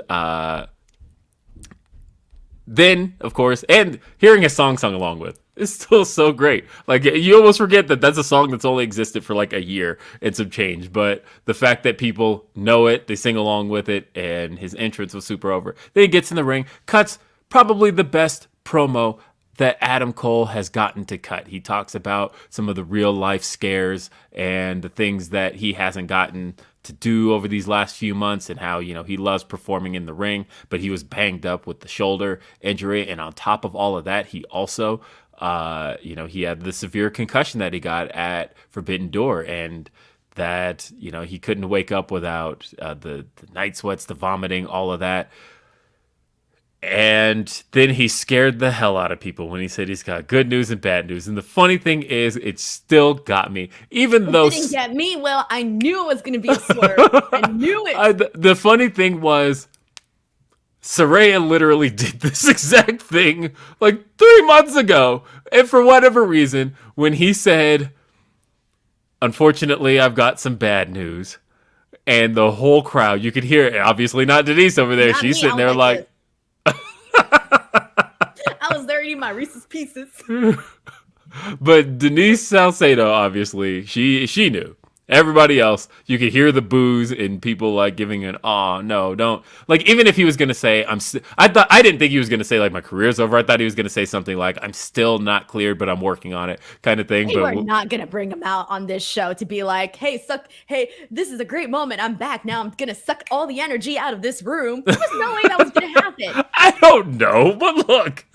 then, of course, and hearing a song sung along with is still so great. Like, you almost forget that that's a song that's only existed for like a year and some change. But the fact that people know it, they sing along with it, and his entrance was super over. Then he gets in the ring, cuts probably the best promo that Adam Cole has gotten to cut. He talks about some of the real life scares and the things that he hasn't gotten to do over these last few months, and how, he loves performing in the ring, but he was banged up with the shoulder injury. And on top of all of that, he also, he had the severe concussion that he got at Forbidden Door, and that, he couldn't wake up without the night sweats, the vomiting, all of that. And then he scared the hell out of people when he said he's got good news and bad news. And the funny thing is, it still got me. Even though it didn't get me, well, I knew it was going to be a swerve. I knew it. The funny thing was, Saraya literally did this exact thing like 3 months ago. And for whatever reason, when he said, unfortunately, I've got some bad news, and the whole crowd, you could hear it. Obviously not Denise over there. She's sitting there like I was there eating my Reese's Pieces. But Denise Salcedo, obviously, she knew. Everybody else, you could hear the boos and people like giving an, oh no, don't. Like, even if he was gonna say, I didn't think he was gonna say like my career's over. I thought he was gonna say something like, I'm still not cleared, but I'm working on it, kind of thing. You are not gonna bring him out on this show to be like, hey, this is a great moment. I'm back now. I'm gonna suck all the energy out of this room. There was no way that was gonna happen. I don't know, but look,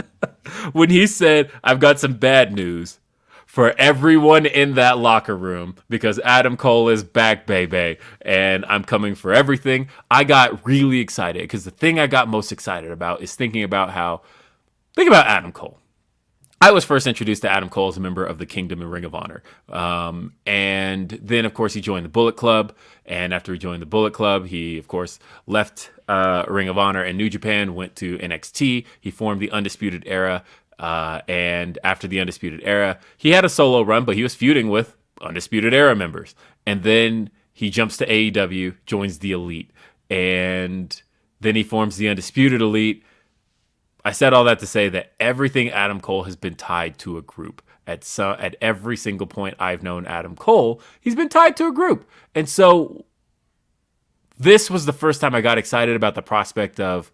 when he said, I've got some bad news for everyone in that locker room, because Adam Cole is back, baby, and I'm coming for everything, I got really excited, because the thing I got most excited about is think about Adam Cole. I was first introduced to Adam Cole as a member of the Kingdom and Ring of Honor. And then, of course, he joined the Bullet Club. And after he joined the Bullet Club, he, of course, left Ring of Honor and New Japan, went to NXT. He formed the Undisputed Era. And after the Undisputed Era, he had a solo run, but he was feuding with Undisputed Era members. And then he jumps to AEW, joins the Elite. And then he forms the Undisputed Elite. I said all that to say that everything Adam Cole has been tied to a group. At every single point I've known Adam Cole, he's been tied to a group. And so this was the first time I got excited about the prospect of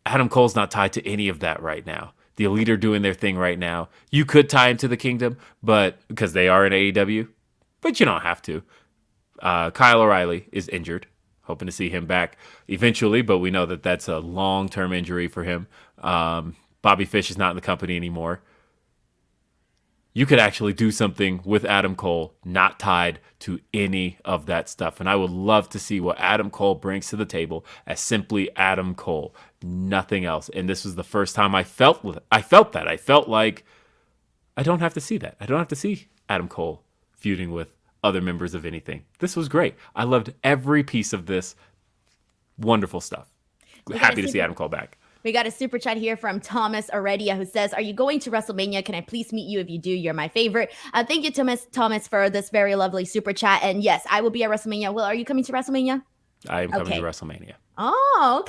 Adam Cole's not tied to any of that right now. The Elite are doing their thing right now. You could tie into the Kingdom, but because they are in AEW, but you don't have to. Kyle O'Reilly is injured. Hoping to see him back eventually, but we know that that's a long-term injury for him. Bobby Fish is not in the company anymore. You could actually do something with Adam Cole not tied to any of that stuff. And I would love to see what Adam Cole brings to the table as simply Adam Cole, nothing else. And this was the first time I felt that. I felt like I don't have to see that. I don't have to see Adam Cole feuding with other members of anything. This was great. I loved every piece of this. Wonderful stuff. Happy to see Adam Cole back. We got a super chat here from Thomas Aredia who says, are you going to WrestleMania? Can I please meet you? If you do, you're my favorite. Thank you, Thomas, for this very lovely super chat. And yes, I will be at WrestleMania. Will, are you coming to WrestleMania? I am coming to WrestleMania. Oh,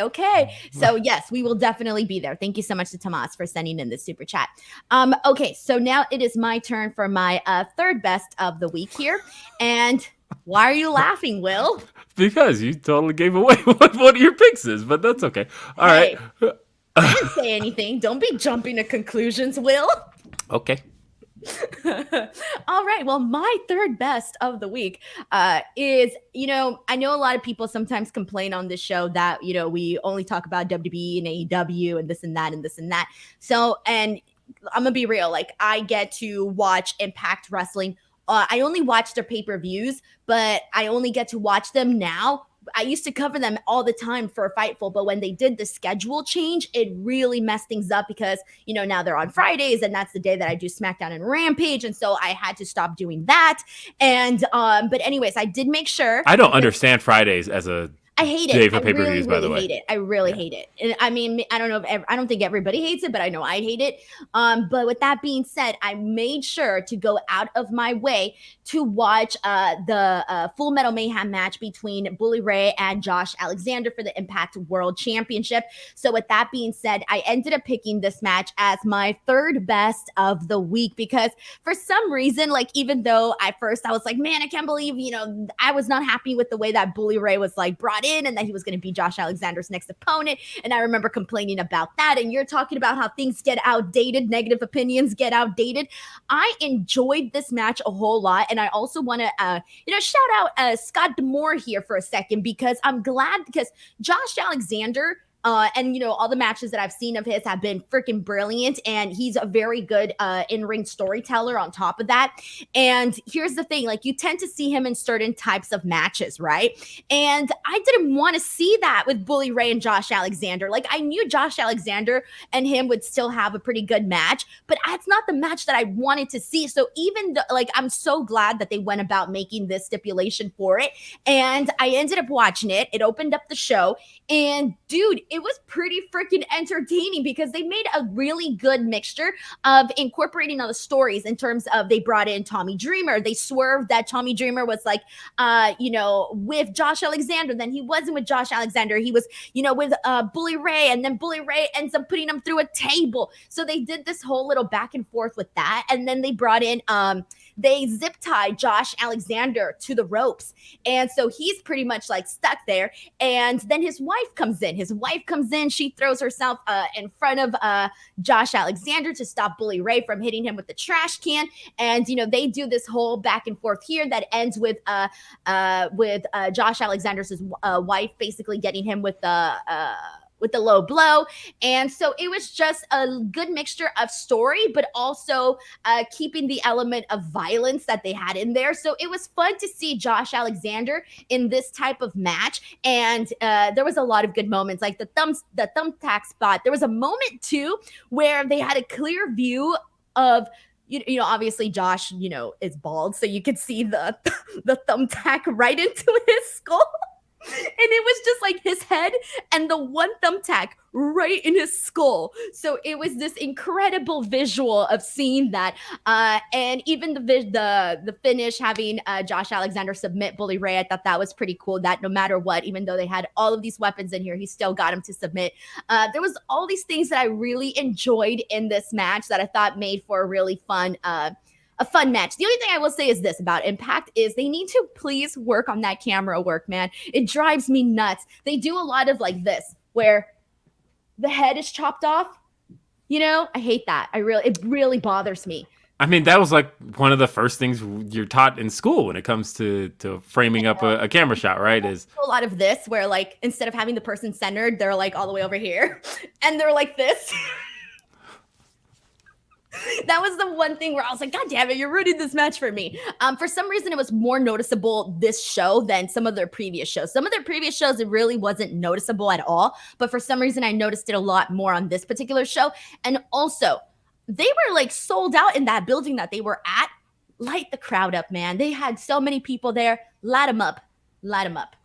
okay. So yes, we will definitely be there. Thank you so much to Tomas for sending in this super chat. Okay, so now it is my turn for my third best of the week here. And why are you laughing, Will? Because you totally gave away what one of your picks is, but that's okay. All right. I didn't say anything. Don't be jumping to conclusions, Will. Okay. All right. Well, my third best of the week is, I know a lot of people sometimes complain on this show that, we only talk about WWE and AEW and this and that and this and that. So, and I'm going to be real. Like, I get to watch Impact Wrestling. I only watch their pay-per-views, but I only get to watch them now. I used to cover them all the time for Fightful, but when they did the schedule change, it really messed things up because, now they're on Fridays and that's the day that I do SmackDown and Rampage. And so I had to stop doing that. And, but anyways, I did make sure. I don't understand Fridays as a I hate it. day for pay-per-views, by the way. Hate it. I really hate it. And I mean, I don't know I don't think everybody hates it, but I know I hate it. But with that being said, I made sure to go out of my way to watch the Full Metal Mayhem match between Bully Ray and Josh Alexander for the Impact World Championship. So with that being said, I ended up picking this match as my third best of the week because for some reason, like even though at first I was like, man, I can't believe, I was not happy with the way that Bully Ray was like brought in and that he was going to be Josh Alexander's next opponent. And I remember complaining about that. And you're talking about how things get outdated, negative opinions get outdated. I enjoyed this match a whole lot. And I also want to, shout out Scott D'Amore here for a second because I'm glad because Josh Alexander and, all the matches that I've seen of his have been freaking brilliant. And he's a very good in-ring storyteller on top of that. And here's the thing, like you tend to see him in certain types of matches, right? And I didn't want to see that with Bully Ray and Josh Alexander. Like I knew Josh Alexander and him would still have a pretty good match, but that's not the match that I wanted to see. So even though, like, I'm so glad that they went about making this stipulation for it. And I ended up watching it. It opened up the show. And dude, it was pretty freaking entertaining because they made a really good mixture of incorporating all the stories in terms of they brought in Tommy Dreamer. They swerved that Tommy Dreamer was like, with Josh Alexander. Then he wasn't with Josh Alexander. He was, with Bully Ray. And then Bully Ray ends up putting him through a table. So they did this whole little back and forth with that. And then they brought in, they zip tied Josh Alexander to the ropes. And so he's pretty much like stuck there. And then his wife comes in. She throws herself in front of Josh Alexander to stop Bully Ray from hitting him with the trash can. And, they do this whole back and forth here that ends with Josh Alexander's wife basically getting him with the low blow. And so it was just a good mixture of story, but also keeping the element of violence that they had in there. So it was fun to see Josh Alexander in this type of match. And there was a lot of good moments, like the thumbtack spot. There was a moment too, where they had a clear view of, obviously Josh, is bald. So you could see the thumbtack right into his skull. And it was just like his head and the one thumbtack right in his skull. So it was this incredible visual of seeing that. And even the finish, having Josh Alexander submit Bully Ray, I thought that was pretty cool. That no matter what, even though they had all of these weapons in here, he still got him to submit. There was all these things that I really enjoyed in this match that I thought made for a really fun match. The only thing I will say is this about Impact is they need to please work on that camera work, man. It drives me nuts. They do a lot of like this, where the head is chopped off You know, I hate that. It really bothers me. I mean, that was like one of the first things you're taught in school when it comes to framing up a camera shot, right? Is A lot of this where like instead of having the person centered, they're like all the way over here and they're like this. That was the one thing where I was like, God damn it, you're ruining this match for me. For some reason, it was more noticeable this show than some of their previous shows. Some of their previous shows, it really wasn't noticeable at all. But for some reason, I noticed it a lot more on this particular show. And also, they were like sold out in that building that they were at. Light the crowd up, man. They had so many people there. Light them up. Light them up.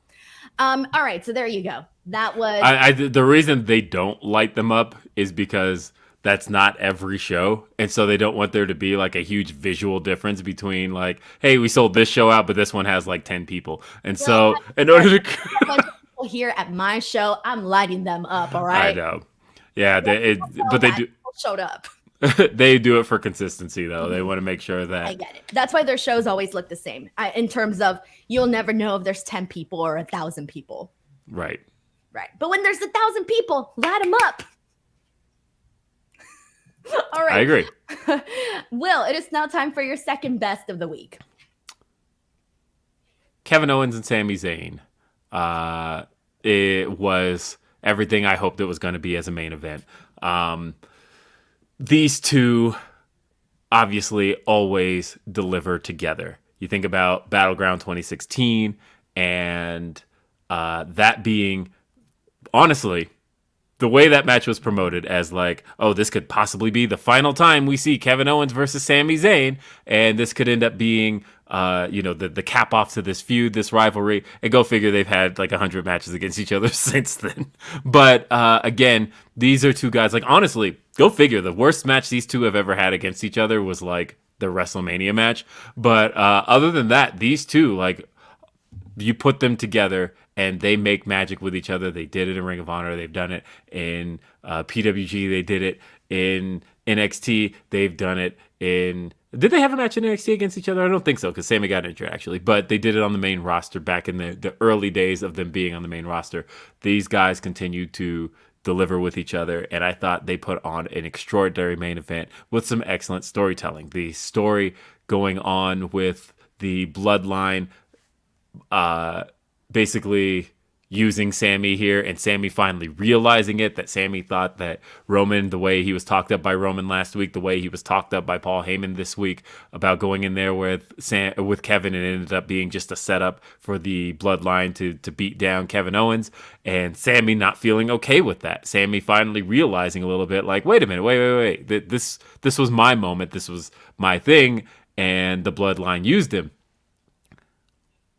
All right, so there you go. That was the reason they don't light them up is because that's not every show, and so they don't want there to be like a huge visual difference between like, hey, we sold this show out, but this one has like 10 people, and so in order to people here at my show, I'm lighting them up. All right, I know, yeah, but they do showed up. They do it for consistency, though. They want to make sure that I get it. That's why their shows always look the same. In terms of you'll never know if there's 10 people or 1,000 people. Right. But when there's 1,000 people, light them up. All right. I agree. Will, it is now time for your second best of the week. Kevin Owens and Sami Zayn. It was everything I hoped it was going to be as a main event. These two obviously always deliver together. You think about Battleground 2016 and that being, honestly, the way that match was promoted as like, oh, this could possibly be the final time we see Kevin Owens versus Sami Zayn, and this could end up being, the cap off to this feud, this rivalry. And go figure, they've had like 100 matches against each other since then. But again, these are two guys. Like honestly, go figure. The worst match these two have ever had against each other was like the WrestleMania match. But other than that, these two, like, you put them together and they make magic with each other. They did it in Ring of Honor. They've done it in PWG. They did it in NXT. They've done it in... Did they have a match in NXT against each other? I don't think so, because Sami got injured, actually. But they did it on the main roster back in the early days of them being on the main roster. These guys continued to deliver with each other, and I thought they put on an extraordinary main event with some excellent storytelling. The story going on with the bloodline basically using Sami here, and Sami finally realizing it, that Sami thought that Roman, the way he was talked up by Roman last week, the way he was talked up by Paul Heyman this week about going in there with Kevin, and it ended up being just a setup for the bloodline to beat down Kevin Owens, and Sami not feeling okay with that. Sami finally realizing a little bit like, wait a minute, wait. This was my moment. This was my thing, and the bloodline used him.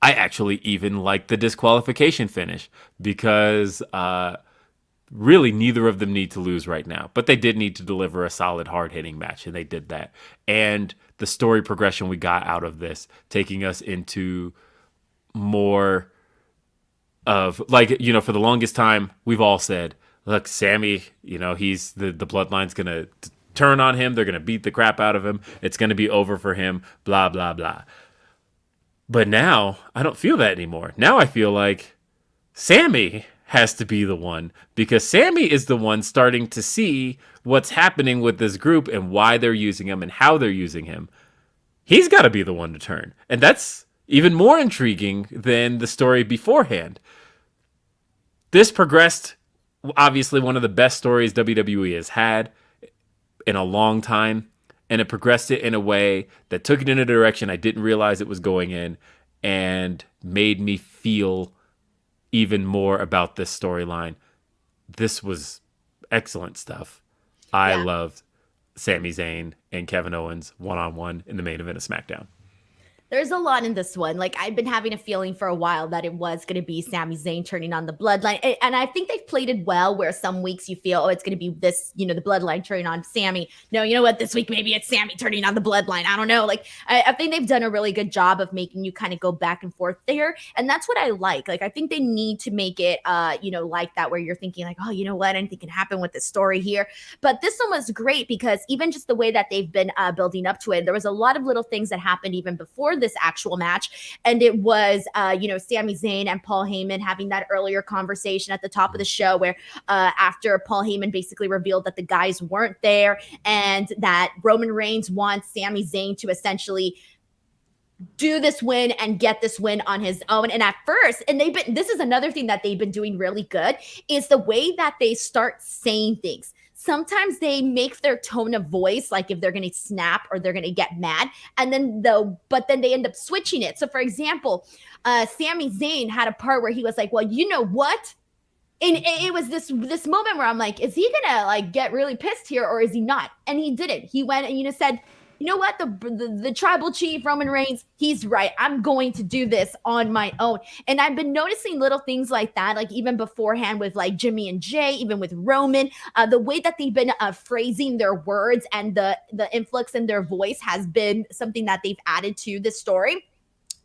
I actually even like the disqualification finish because really neither of them need to lose right now. But they did need to deliver a solid, hard-hitting match, and they did that. And the story progression we got out of this, taking us into more of, like, for the longest time, we've all said, look, Sami, he's the bloodline's going to turn on him. They're going to beat the crap out of him. It's going to be over for him, blah, blah, blah. But now, I don't feel that anymore. Now I feel like Sami has to be the one, because Sami is the one starting to see what's happening with this group and why they're using him and how they're using him. He's got to be the one to turn. And that's even more intriguing than the story beforehand. This progressed, obviously, one of the best stories WWE has had in a long time. And it progressed it in a way that took it in a direction I didn't realize it was going in, and made me feel even more about this storyline. This was excellent stuff. I loved Sami Zayn and Kevin Owens one-on-one in the main event of SmackDown. There's a lot in this one. Like, I've been having a feeling for a while that it was going to be Sami Zayn turning on the bloodline. And I think they've played it well, where some weeks you feel, oh, it's going to be this, the bloodline turning on Sami. No, you know what? This week, maybe it's Sami turning on the bloodline. I don't know. Like, I think they've done a really good job of making you kind of go back and forth there. And that's what I like. Like, I think they need to make it, like that, where you're thinking like, oh, you know what? Anything can happen with this story here. But this one was great because even just the way that they've been building up to it, there was a lot of little things that happened even before this actual match. And it was, Sami Zayn and Paul Heyman having that earlier conversation at the top of the show where after Paul Heyman basically revealed that the guys weren't there and that Roman Reigns wants Sami Zayn to essentially do this win and get this win on his own. And at first, and this is another thing that they've been doing really good, is the way that they start saying things. Sometimes they make their tone of voice, like if they're going to snap or they're going to get mad, but then they end up switching it. So for example, Sami Zayn had a part where he was like, well, you know what? And it was this moment where I'm like, is he gonna like get really pissed here or is he not? And he didn't. He went and said, you know what? The tribal chief, Roman Reigns, he's right. I'm going to do this on my own. And I've been noticing little things like that, like even beforehand with like Jimmy and Jay, even with Roman, the way that they've been phrasing their words and the influx in their voice has been something that they've added to this story.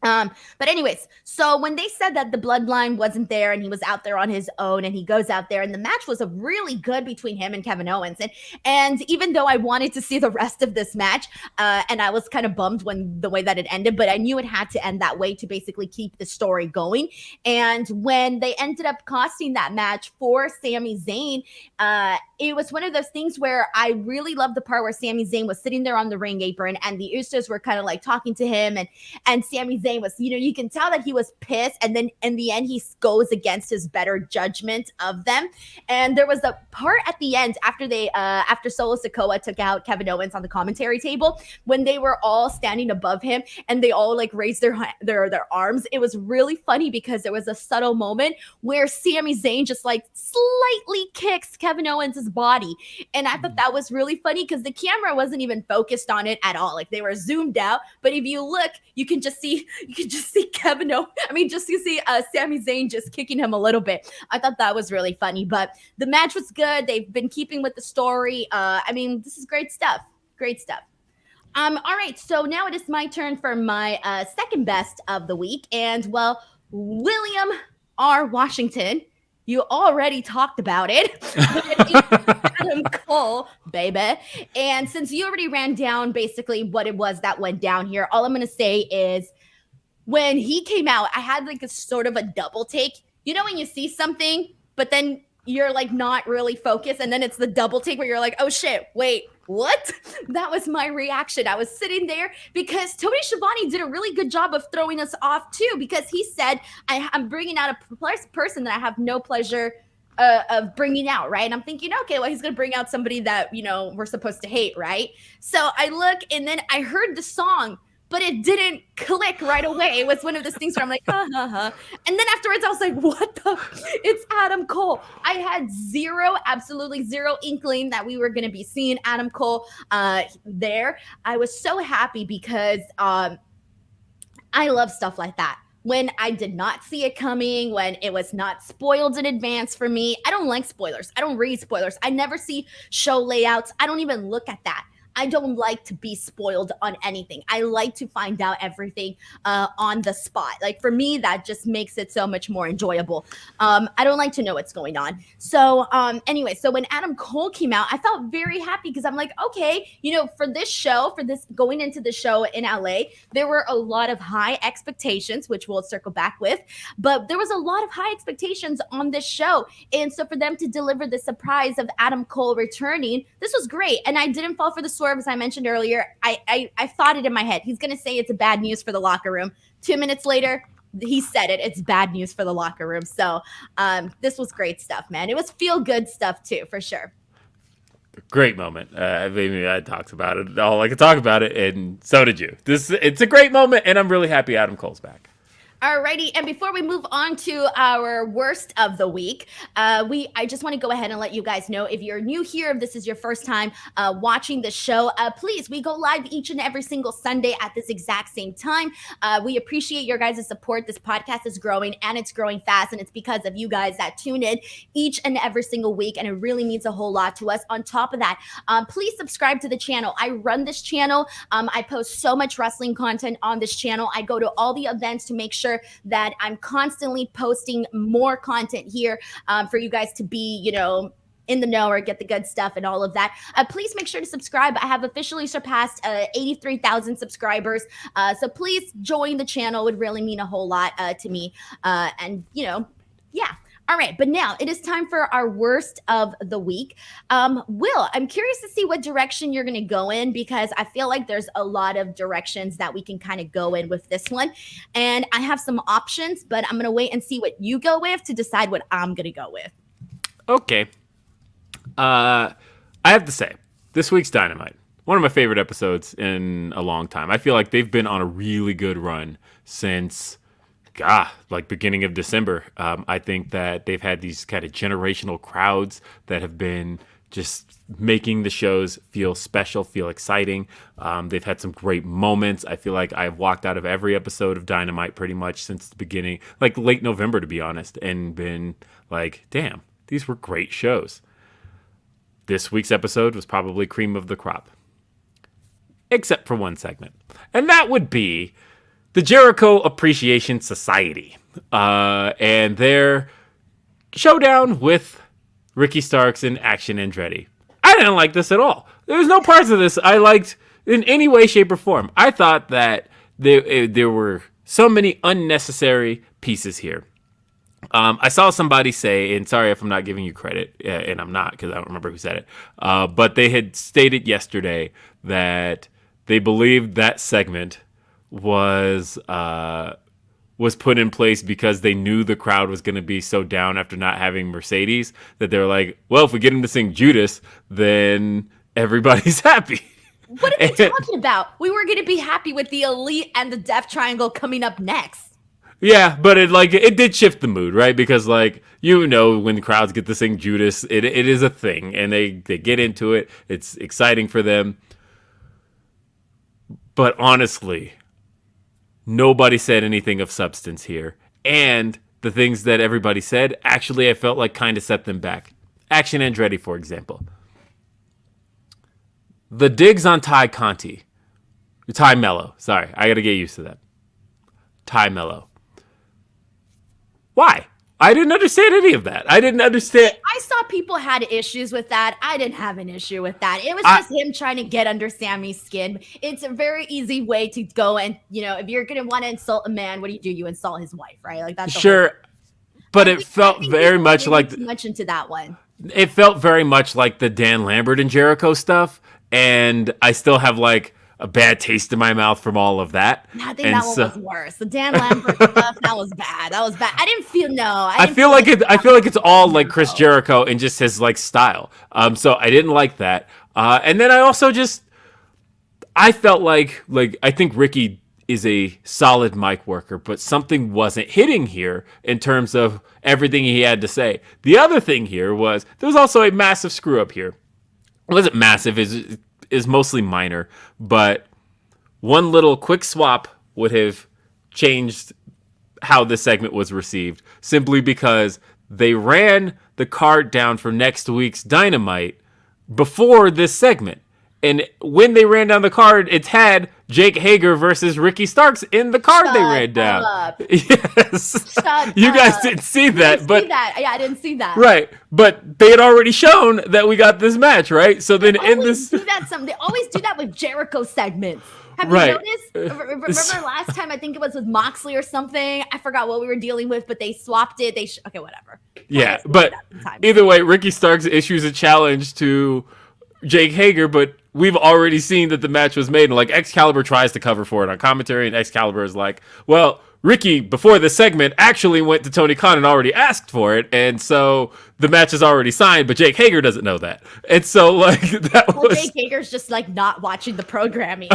But anyways, so when they said that the bloodline wasn't there and he was out there on his own and he goes out there and the match was a really good between him and Kevin Owens. And even though I wanted to see the rest of this match, and I was kind of bummed when the way that it ended, but I knew it had to end that way to basically keep the story going. And when they ended up costing that match for Sami Zayn, it was one of those things where I really loved the part where Sami Zayn was sitting there on the ring apron and the Usos were kind of like talking to him and Sami Zayn was, you can tell that he was pissed. And then in the end, he goes against his better judgment of them. And there was a part at the end after Solo Sikoa took out Kevin Owens on the commentary table when they were all standing above him and they all like raised their arms. It was really funny because there was a subtle moment where Sami Zayn just like slightly kicks Kevin Owens' body. And I thought that was really funny because the camera wasn't even focused on it at all. Like they were zoomed out. But if you look, you can just see Kevin Owens. I mean, just to see Sami Zayn just kicking him a little bit. I thought that was really funny. But the match was good. They've been keeping with the story. I mean, this is great stuff. Great stuff. All right. So now it is my turn for my second best of the week. And well, William R. Washington, you already talked about it. Adam Cole, baby. And since you already ran down basically what it was that went down here, all I'm going to say is when he came out, I had like a sort of a double take. You know when you see something, but then you're like not really focused, and then it's the double take where you're like, oh shit, wait, what? That was my reaction. I was sitting there because Tony Schiavone did a really good job of throwing us off too, because he said, I'm bringing out a person that I have no pleasure of bringing out, right? And I'm thinking, okay, well, he's going to bring out somebody that, we're supposed to hate, right? So I look and then I heard the song, but it didn't click right away. It was one of those things where I'm like, And then afterwards I was like, what the? It's Adam Cole. I had absolutely zero inkling that we were going to be seeing Adam Cole there. I was so happy because I love stuff like that. When I did not see it coming, when it was not spoiled in advance for me. I don't like spoilers. I don't read spoilers. I never see show layouts. I don't even look at that. I don't like to be spoiled on anything. I like to find out everything on the spot. Like for me, that just makes it so much more enjoyable. I don't like to know what's going on. So anyway, so when Adam Cole came out, I felt very happy because I'm like, okay, for this going into the show in LA, there were a lot of high expectations, which we'll circle back with, but there was a lot of high expectations on this show. And so for them to deliver the surprise of Adam Cole returning, this was great. And I didn't fall for the sword. As I mentioned earlier, I thought it in my head. He's going to say it's a bad news for the locker room. 2 minutes later, he said it. It's bad news for the locker room. So this was great stuff, man. It was feel-good stuff, too, for sure. Great moment. Maybe I talked about it. All I could talk about it, and so did you. It's a great moment, and I'm really happy Adam Cole's back. Alrighty, and before we move on to our worst of the week, I just want to go ahead and let you guys know, if you're new here, if this is your first time watching the show, please, we go live each and every single Sunday at this exact same time. We appreciate your guys' support. This podcast is growing, and it's growing fast, and it's because of you guys that tune in each and every single week, and it really means a whole lot to us. On top of that, please subscribe to the channel. I run this channel. I post so much wrestling content on this channel. I go to all the events to make sure that I'm constantly posting more content here for you guys to be, in the know or get the good stuff and all of that, please make sure to subscribe. I have officially surpassed 83,000 subscribers. So please join the channel. It would really mean a whole lot to me. And, yeah. All right, but now it is time for our worst of the week. Will, I'm curious to see what direction you're going to go in, because I feel like there's a lot of directions that we can kind of go in with this one. And I have some options, but I'm going to wait and see what you go with to decide what I'm going to go with. Okay. I have to say, this week's Dynamite, one of my favorite episodes in a long time. I feel like they've been on a really good run since like beginning of December. I think that they've had these kind of generational crowds that have been just making the shows feel special, feel exciting. They've had some great moments. I feel like I've walked out of every episode of Dynamite pretty much since the beginning, like late November, to be honest, and been like, damn, these were great shows. This week's episode was probably cream of the crop, except for one segment, and that would be the Jericho Appreciation Society and their showdown with Ricky Starks and Action Andretti. I didn't like this at all. There's no parts of this I liked in any way, shape, or form. I thought that there were so many unnecessary pieces here. I saw somebody say, and sorry if I'm not giving you credit, and I'm not because I don't remember who said it, but they had stated yesterday that they believed that segment was put in place because they knew the crowd was going to be so down after not having Mercedes, that they're like, well, if we get him to sing Judas, then everybody's happy. What are they talking about? We were going to be happy with the Elite and the Death Triangle coming up next. Yeah, but it did shift the mood, right? Because when the crowds get to sing Judas, it is a thing, and they get into it. It's exciting for them. But honestly, nobody said anything of substance here. And the things that everybody said, actually, I felt like kind of set them back. Action Andretti, for example. The digs on Ty Mello. Sorry, I got to get used to that. Ty Mello. Why? I didn't understand any of that. I didn't understand. I saw people had issues with that. I didn't have an issue with that. It was just him trying to get under Sammy's skin. It's a very easy way to go, and if you're gonna want to insult a man, what do? You insult his wife, right? Like that's sure. But it felt very much like too much into that one. It felt very much like the Dan Lambert and Jericho stuff, and I still have like a bad taste in my mouth from all of that. I think that one was worse. The Dan Lambert stuff, that was bad. That was bad. I didn't feel I feel like it's all like Chris Jericho and just his like style. So I didn't like that. And then I also I felt like I think Ricky is a solid mic worker, but something wasn't hitting here in terms of everything he had to say. The other thing here was there was also a massive screw up here. It wasn't massive, is mostly minor, but one little quick swap would have changed how this segment was received, simply because they ran the card down for next week's Dynamite before this segment. And when they ran down the card, it had Jake Hager versus Ricky Starks in the card they ran down. Yes. You guys didn't see that. Yeah, I didn't see that. Right. But they had already shown that we got this match, right? So then they always do that with Jericho segments. Have you noticed? Remember last time, I think it was with Moxley or something. I forgot what we were dealing with, but they swapped it. Okay, whatever. Yeah, but either way, Ricky Starks issues a challenge to Jake Hager, but we've already seen that the match was made. And like Excalibur tries to cover for it on commentary, and Excalibur is like, well, Ricky, before the segment, actually went to Tony Khan and already asked for it, and so the match is already signed, but Jake Hager doesn't know that. And so, like, Jake Hager's just, like, not watching the programming.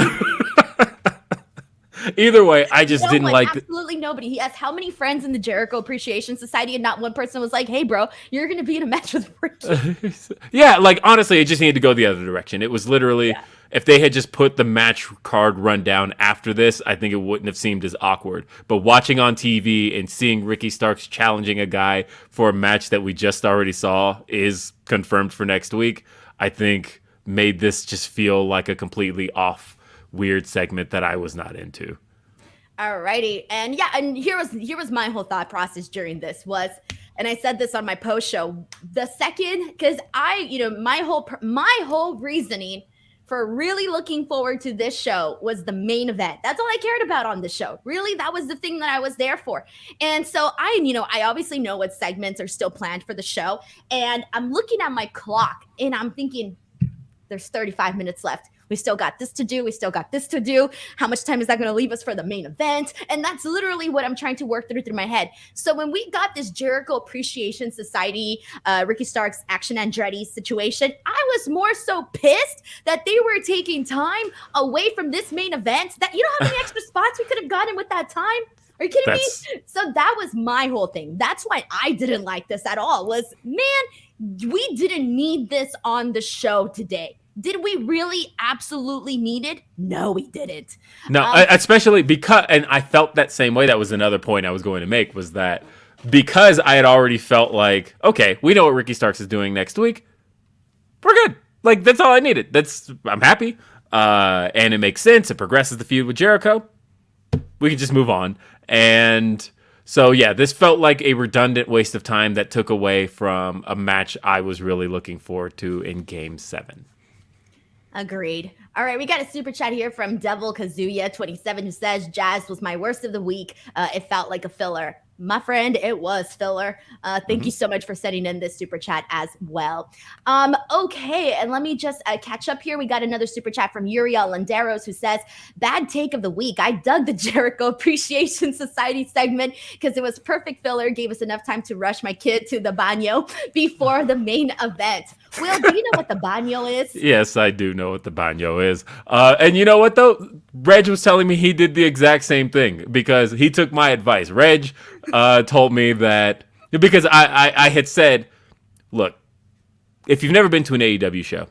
Either way, I just didn't like absolutely nobody. He asked how many friends in the Jericho Appreciation Society, and not one person was like, hey, bro, you're going to be in a match with Ricky. Yeah, like, honestly, it just needed to go the other direction. It was literally, if they had just put the match card rundown after this, I think it wouldn't have seemed as awkward. But watching on TV and seeing Ricky Starks challenging a guy for a match that we just already saw is confirmed for next week, I think made this just feel like a completely off, weird segment that I was not into. Alrighty, and here was my whole thought process during this was, and I said this on my post show, the second, because my whole reasoning for really looking forward to this show was the main event. That's all I cared about on the show. Really, that was the thing that I was there for. And so I obviously know what segments are still planned for the show. And I'm looking at my clock and I'm thinking, there's 35 minutes left. We still got this to do. We still got this to do. How much time is that going to leave us for the main event? And that's literally what I'm trying to work through my head. So when we got this Jericho Appreciation Society, Ricky Starks, Action Andretti situation, I was more so pissed that they were taking time away from this main event. That, you know how many extra spots we could have gotten with that time? Are you kidding me? So that was my whole thing. That's why I didn't like this at all. Was, man, we didn't need this on the show today. Did we really absolutely need it? No, we didn't. No, especially because, and I felt that same way. That was another point I was going to make, was that because I had already felt like, okay, we know what Ricky Starks is doing next week. We're good. Like, that's all I needed. I'm happy. And it makes sense. It progresses the feud with Jericho. We can just move on. And so, yeah, this felt like a redundant waste of time that took away from a match I was really looking forward to in Game 7. Agreed. All right, we got a super chat here from Devil Kazuya 27 who says, Jazz was my worst of the week. It felt like a filler. My friend, it was filler. Thank you so much for sending in this super chat as well. Okay, and let me just catch up here. We got another super chat from Uriel Landeros who says, bad take of the week. I dug the Jericho Appreciation Society segment because it was perfect filler. Gave us enough time to rush my kid to the baño before the main event. Will, do you know what the baño is? Yes, I do know what the baño is. And you know what, though? Reg was telling me he did the exact same thing because he took my advice. Reg told me that, because I had said, look, if you've never been to an AEW show,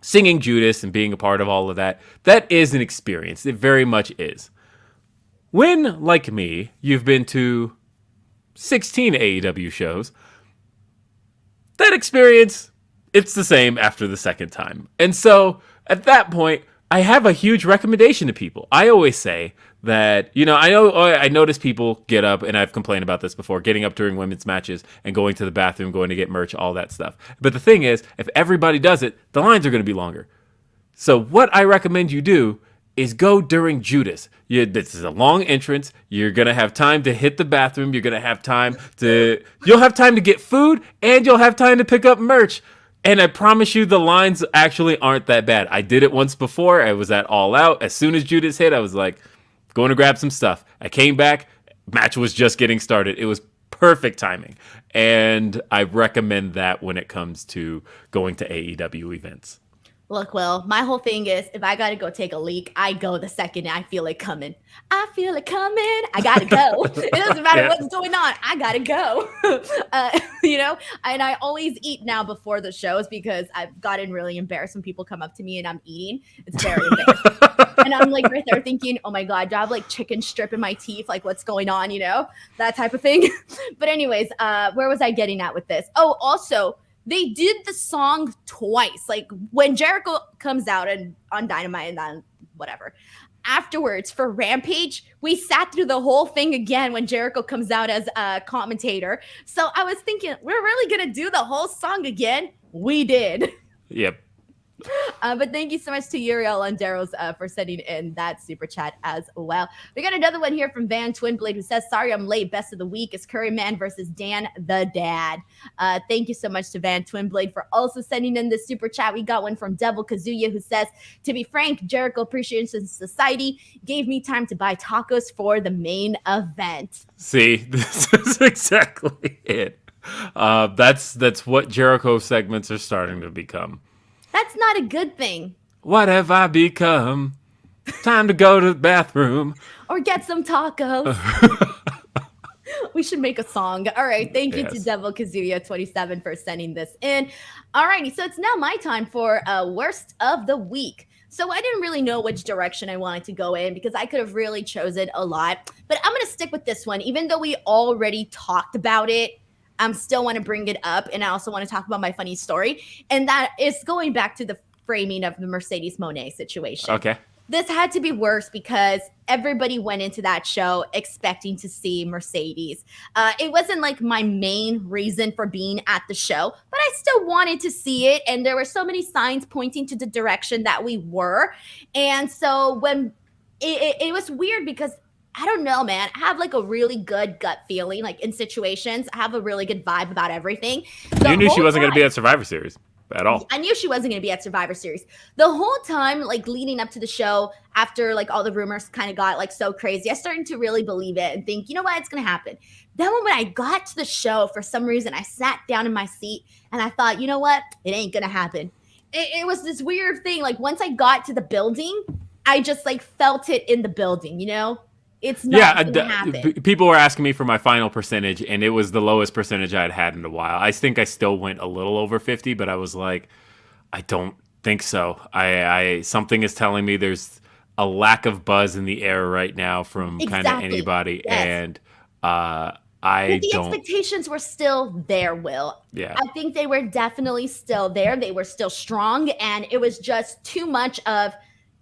singing Judas and being a part of all of that, that is an experience. It very much is. When, like me, you've been to 16 AEW shows, that experience, it's the same after the second time. And so at that point, I have a huge recommendation to people. I always say that, I notice people get up, and I've complained about this before, getting up during women's matches and going to the bathroom, going to get merch, all that stuff. But the thing is, if everybody does it, the lines are going to be longer. So what I recommend you do is go during Judas. This is a long entrance. You're going to have time to hit the bathroom. You're going to have time you'll have time to get food, and you'll have time to pick up merch. And I promise you, the lines actually aren't that bad. I did it once before. I was at All Out. As soon as Judas hit, I was like, going to grab some stuff. I came back. Match was just getting started. It was perfect timing. And I recommend that when it comes to going to AEW events. Look, Will, my whole thing is if I got to go take a leak, I go the second I feel it coming. I feel it coming. I got to go. It doesn't matter what's going on. I got to go. And I always eat now before the shows because I've gotten really embarrassed when people come up to me and I'm eating. It's very embarrassing. And I'm like right there thinking, oh my God, do I have like chicken strip in my teeth? Like what's going on? That type of thing. But anyways, where was I getting at with this? Oh, also, they did the song twice. Like when Jericho comes out and on Dynamite and then whatever. Afterwards for Rampage, we sat through the whole thing again when Jericho comes out as a commentator. So I was thinking, we're really going to do the whole song again? We did. Yep. But thank you so much to Uriel Landeros for sending in that super chat as well. We got another one here from Van Twinblade who says, sorry I'm late. Best of the week is Curry Man versus Dan the Dad. Thank you so much to Van Twinblade for also sending in this super chat. We got one from Devil Kazuya who says, to be frank, Jericho Appreciation Society gave me time to buy tacos for the main event. See, this is exactly it. That's what Jericho segments are starting to become. That's not a good thing. What have I become? Time to go to the bathroom. Or get some tacos. We should make a song. All right. Thank you to Devil Kazuya 27 for sending this in. All righty. So it's now my time for worst of the week. So I didn't really know which direction I wanted to go in because I could have really chosen a lot. But I'm going to stick with this one. Even though we already talked about it, I still want to bring it up, and I also want to talk about my funny story, and that is going back to the framing of the Mercedes Monè situation. Okay. This had to be worse because everybody went into that show expecting to see Mercedes. It wasn't like my main reason for being at the show, but I still wanted to see it. And there were so many signs pointing to the direction that we were. And so when it was weird because I don't know, man. I have like a really good gut feeling, like in situations. I have a really good vibe about everything. You knew she wasn't going to be at Survivor Series at all. I knew she wasn't going to be at Survivor Series. The whole time, like leading up to the show, after like all the rumors kind of got like so crazy, I started to really believe it and think, you know what, it's going to happen. Then when I got to the show, for some reason, I sat down in my seat and I thought, you know what, it ain't going to happen. It was this weird thing. Like once I got to the building, I just like felt it in the building, you know? It's not gonna happen. People were asking me for my final percentage, and it was the lowest percentage I had in a while. I think I still went a little over 50, but I was like, I don't think so. I something is telling me there's a lack of buzz in the air right now from kind of anybody, and the expectations were still there, Will. Yeah, I think they were definitely still there. They were still strong, and it was just too much of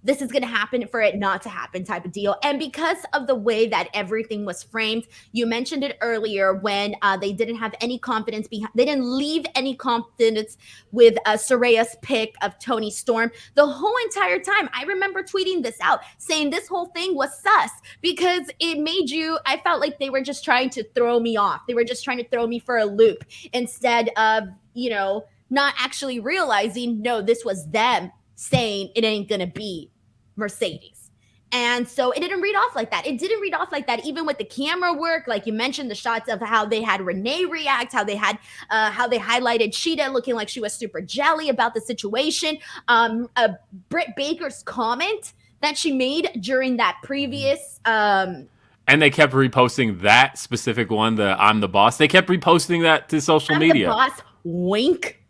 this is going to happen for it not to happen type of deal. And because of the way that everything was framed, you mentioned it earlier when they didn't have any confidence behind, they didn't leave any confidence with Soraya's pick of Toni Storm. The whole entire time, I remember tweeting this out saying this whole thing was sus because it made I felt like they were just trying to throw me off. They were just trying to throw me for a loop instead of, not actually realizing, no, this was them saying it ain't going to be Mercedes. And so it didn't read off like that. It didn't read off like that, even with the camera work. Like you mentioned, the shots of how they had Renee react, how they highlighted Shida looking like she was super jelly about the situation. Britt Baker's comment that she made during that previous. And they kept reposting that specific one, the I'm the boss. They kept reposting that to social media. I'm the boss. Wink.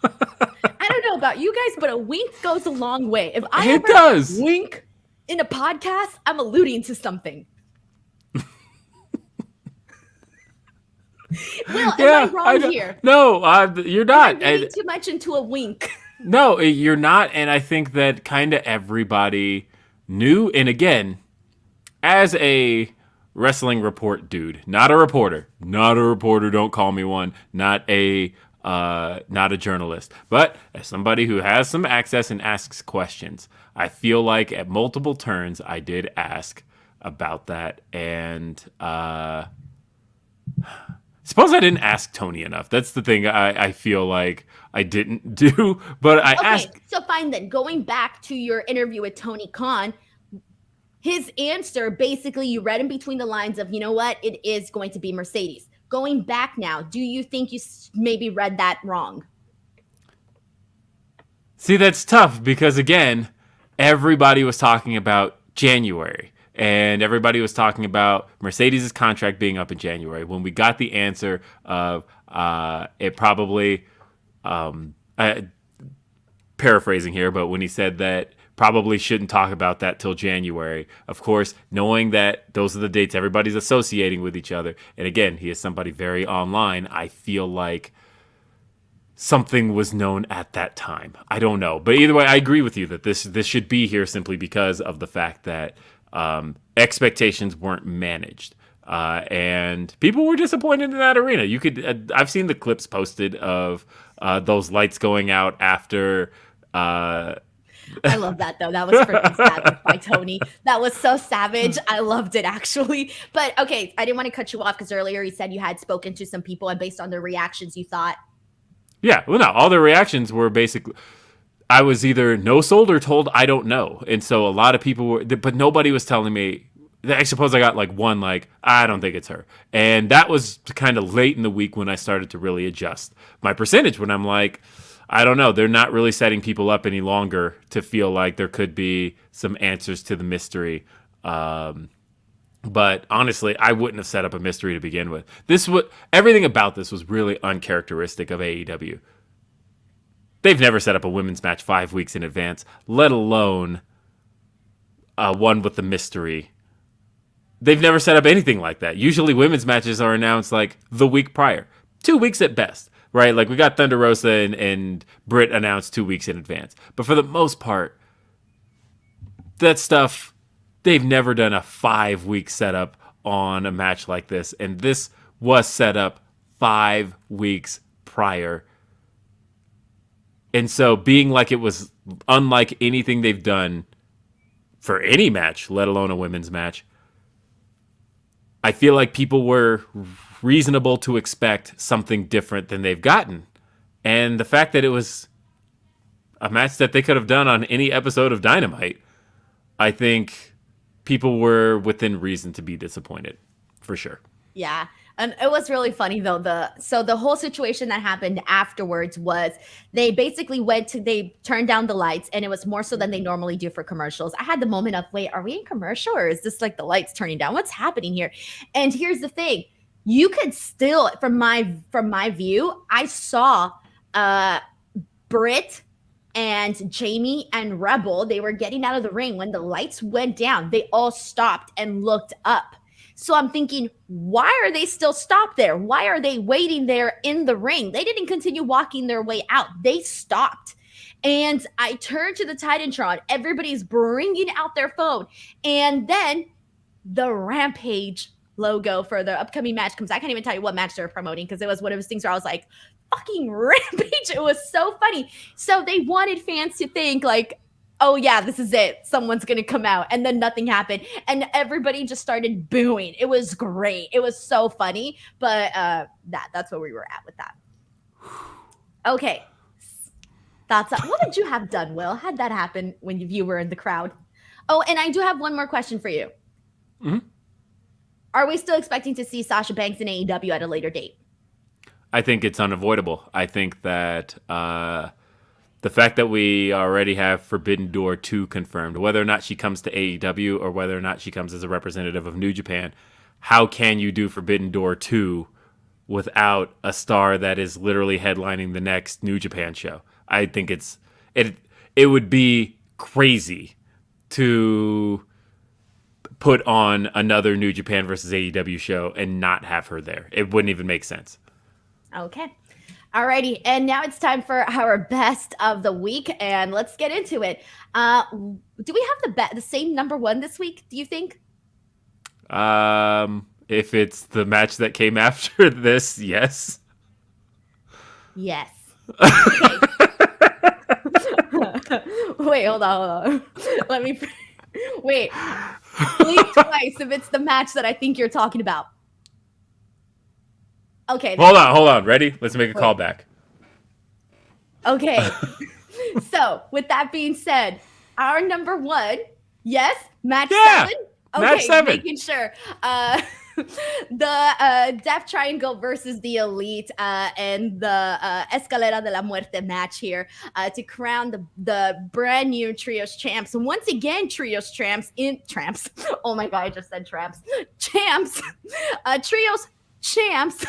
I don't know about you guys, but a wink goes a long way. If I does wink in a podcast, I'm alluding to something. Will, am I wrong here? No, you're not. I'm reading too much into a wink. No, you're not. And I think that kind of everybody knew. And again, as a wrestling report dude, not a reporter, don't call me one, not a journalist, but as somebody who has some access and asks questions, I feel like at multiple turns I did ask about that, and suppose I didn't ask Toni enough. That's the thing I feel like I didn't do, but I asked. So fine then, going back to your interview with Tony Khan, his answer, basically you read in between the lines of, you know what, it is going to be Mercedes. Going back now, do you think you maybe read that wrong? See, that's tough because, again, everybody was talking about January. And everybody was talking about Mercedes' contract being up in January. When we got the answer of it probably, paraphrasing here, but when he said that probably shouldn't talk about that till January. Of course, knowing that those are the dates everybody's associating with each other. And again, he is somebody very online. I feel like something was known at that time. I don't know. But either way, I agree with you that this should be here simply because of the fact that expectations weren't managed. And people were disappointed in that arena. You could, I've seen the clips posted of those lights going out after. I love that though. That was freaking savage by Toni. That was so savage. I loved it actually. But okay, I didn't want to cut you off because earlier you said you had spoken to some people and based on their reactions, you thought. Yeah, well, no, all the reactions were basically. I was either no sold or told I don't know, and so a lot of people were, but nobody was telling me. I suppose I got like one, like, I don't think it's her. And that was kind of late in the week when I started to really adjust my percentage when I'm like, I don't know. They're not really setting people up any longer to feel like there could be some answers to the mystery. But honestly, I wouldn't have set up a mystery to begin with. Everything about this was really uncharacteristic of AEW. They've never set up a women's match 5 weeks in advance, let alone one with the mystery. They've never set up anything like that. Usually women's matches are announced like the week prior. 2 weeks at best, right? Like we got Thunder Rosa and Britt announced 2 weeks in advance. But for the most part, that stuff, they've never done a 5-week setup on a match like this. And this was set up 5 weeks prior. And so being like it was unlike anything they've done for any match, let alone a women's match, I feel like people were reasonable to expect something different than they've gotten. And the fact that it was a match that they could have done on any episode of Dynamite, I think people were within reason to be disappointed, for sure. Yeah. And it was really funny though. The whole situation that happened afterwards was they basically they turned down the lights, and it was more so than they normally do for commercials. I had the moment of, wait, are we in commercial, or is this like the lights turning down? What's happening here? And here's the thing. You could still, from my view, I saw Britt and Jamie and Rebel, they were getting out of the ring. When the lights went down, they all stopped and looked up. So I'm thinking, why are they still stopped there? Why are they waiting there in the ring? They didn't continue walking their way out. They stopped. And I turned to the Titantron. Everybody's bringing out their phone. And then the Rampage logo for the upcoming match comes. I can't even tell you what match they're promoting, because it was one of those things where I was like, fucking Rampage. It was so funny. So they wanted fans to think like, oh yeah, this is it. Someone's going to come out. And then nothing happened. And everybody just started booing. It was great. It was so funny. But that's where we were at with that. Okay. What did you have done, Will? How'd that happen when you were in the crowd? Oh, and I do have one more question for you. Mm-hmm. Are we still expecting to see Sasha Banks in AEW at a later date? I think it's unavoidable. I think that the fact that we already have Forbidden Door 2 confirmed, whether or not she comes to AEW or whether or not she comes as a representative of New Japan, how can you do Forbidden Door 2 without a star that is literally headlining the next New Japan show? I think it would be crazy to put on another New Japan versus AEW show and not have her there. It wouldn't even make sense. Okay. Alrighty, and now it's time for our best of the week, and let's get into it. Do we have the same number one this week, do you think? If it's the match that came after this, yes. Yes. Wait, hold on. Let me wait. Blink twice if it's the match that I think you're talking about. Okay. Hold on. Ready? Let's make a call back. Okay. So, with that being said, our number one, yes, match 7. Okay, match 7. Making sure. The Death Triangle versus the Elite and the Escalera de la Muerte match here to crown the brand new Trios champs. And once again, Trios champs. Oh my God, I just said tramps. Champs. Trios champs.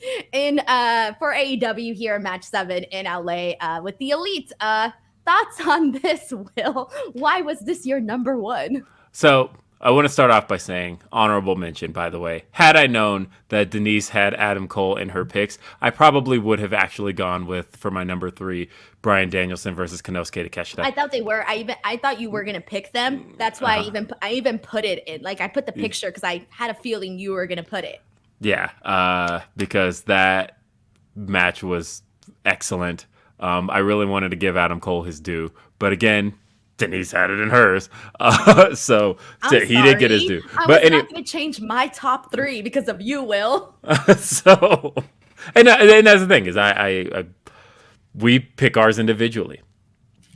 For AEW here in match 7 in LA with the Elite. Thoughts on this, Will? Why was this your number one? So I want to start off by saying, honorable mention, by the way. Had I known that Denise had Adam Cole in her picks, I probably would have actually gone with, for my number 3, Bryan Danielson versus Konosuke Takeshita. I thought they were. I thought you were gonna pick them. That's why I even put it in. Like I put the picture because I had a feeling you were gonna put it. Yeah, because that match was excellent. I really wanted to give Adam Cole his due, but again, Denise had it in hers, so he did get his due. I was not going to change my top 3 because of you, Will. So, and that's the thing is, we pick ours individually,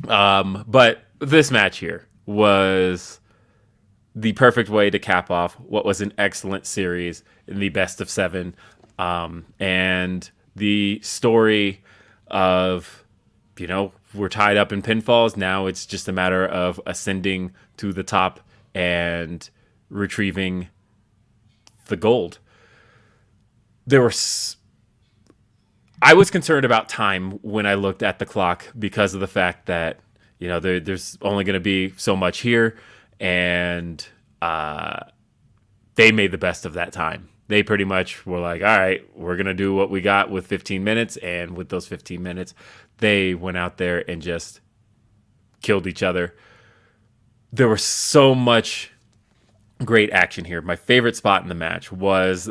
but this match here was the perfect way to cap off what was an excellent series in the best of 7, and the story of, we're tied up in pinfalls. Now it's just a matter of ascending to the top and retrieving the gold. I was concerned about time when I looked at the clock because of the fact that, there's only going to be so much here. And they made the best of that time. They pretty much were like, all right, we're going to do what we got with 15 minutes. And with those 15 minutes, they went out there and just killed each other. there was so much great action here. My favorite spot in the match was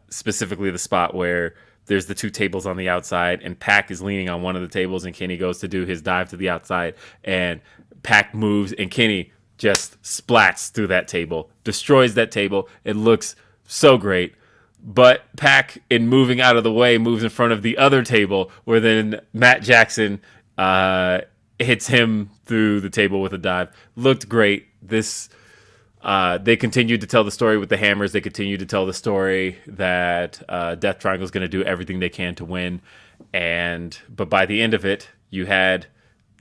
specifically the spot where there's the two tables on the outside, and Pac is leaning on one of the tables, and Kenny goes to do his dive to the outside, and Pac moves, and Kenny just splats through that table, destroys that table. It looks so great. But Pac, in moving out of the way, moves in front of the other table, where then Matt Jackson hits him through the table with a dive. Looked great. They continued to tell the story with the hammers. They continued to tell the story that Death Triangle is going to do everything they can to win. But by the end of it, you had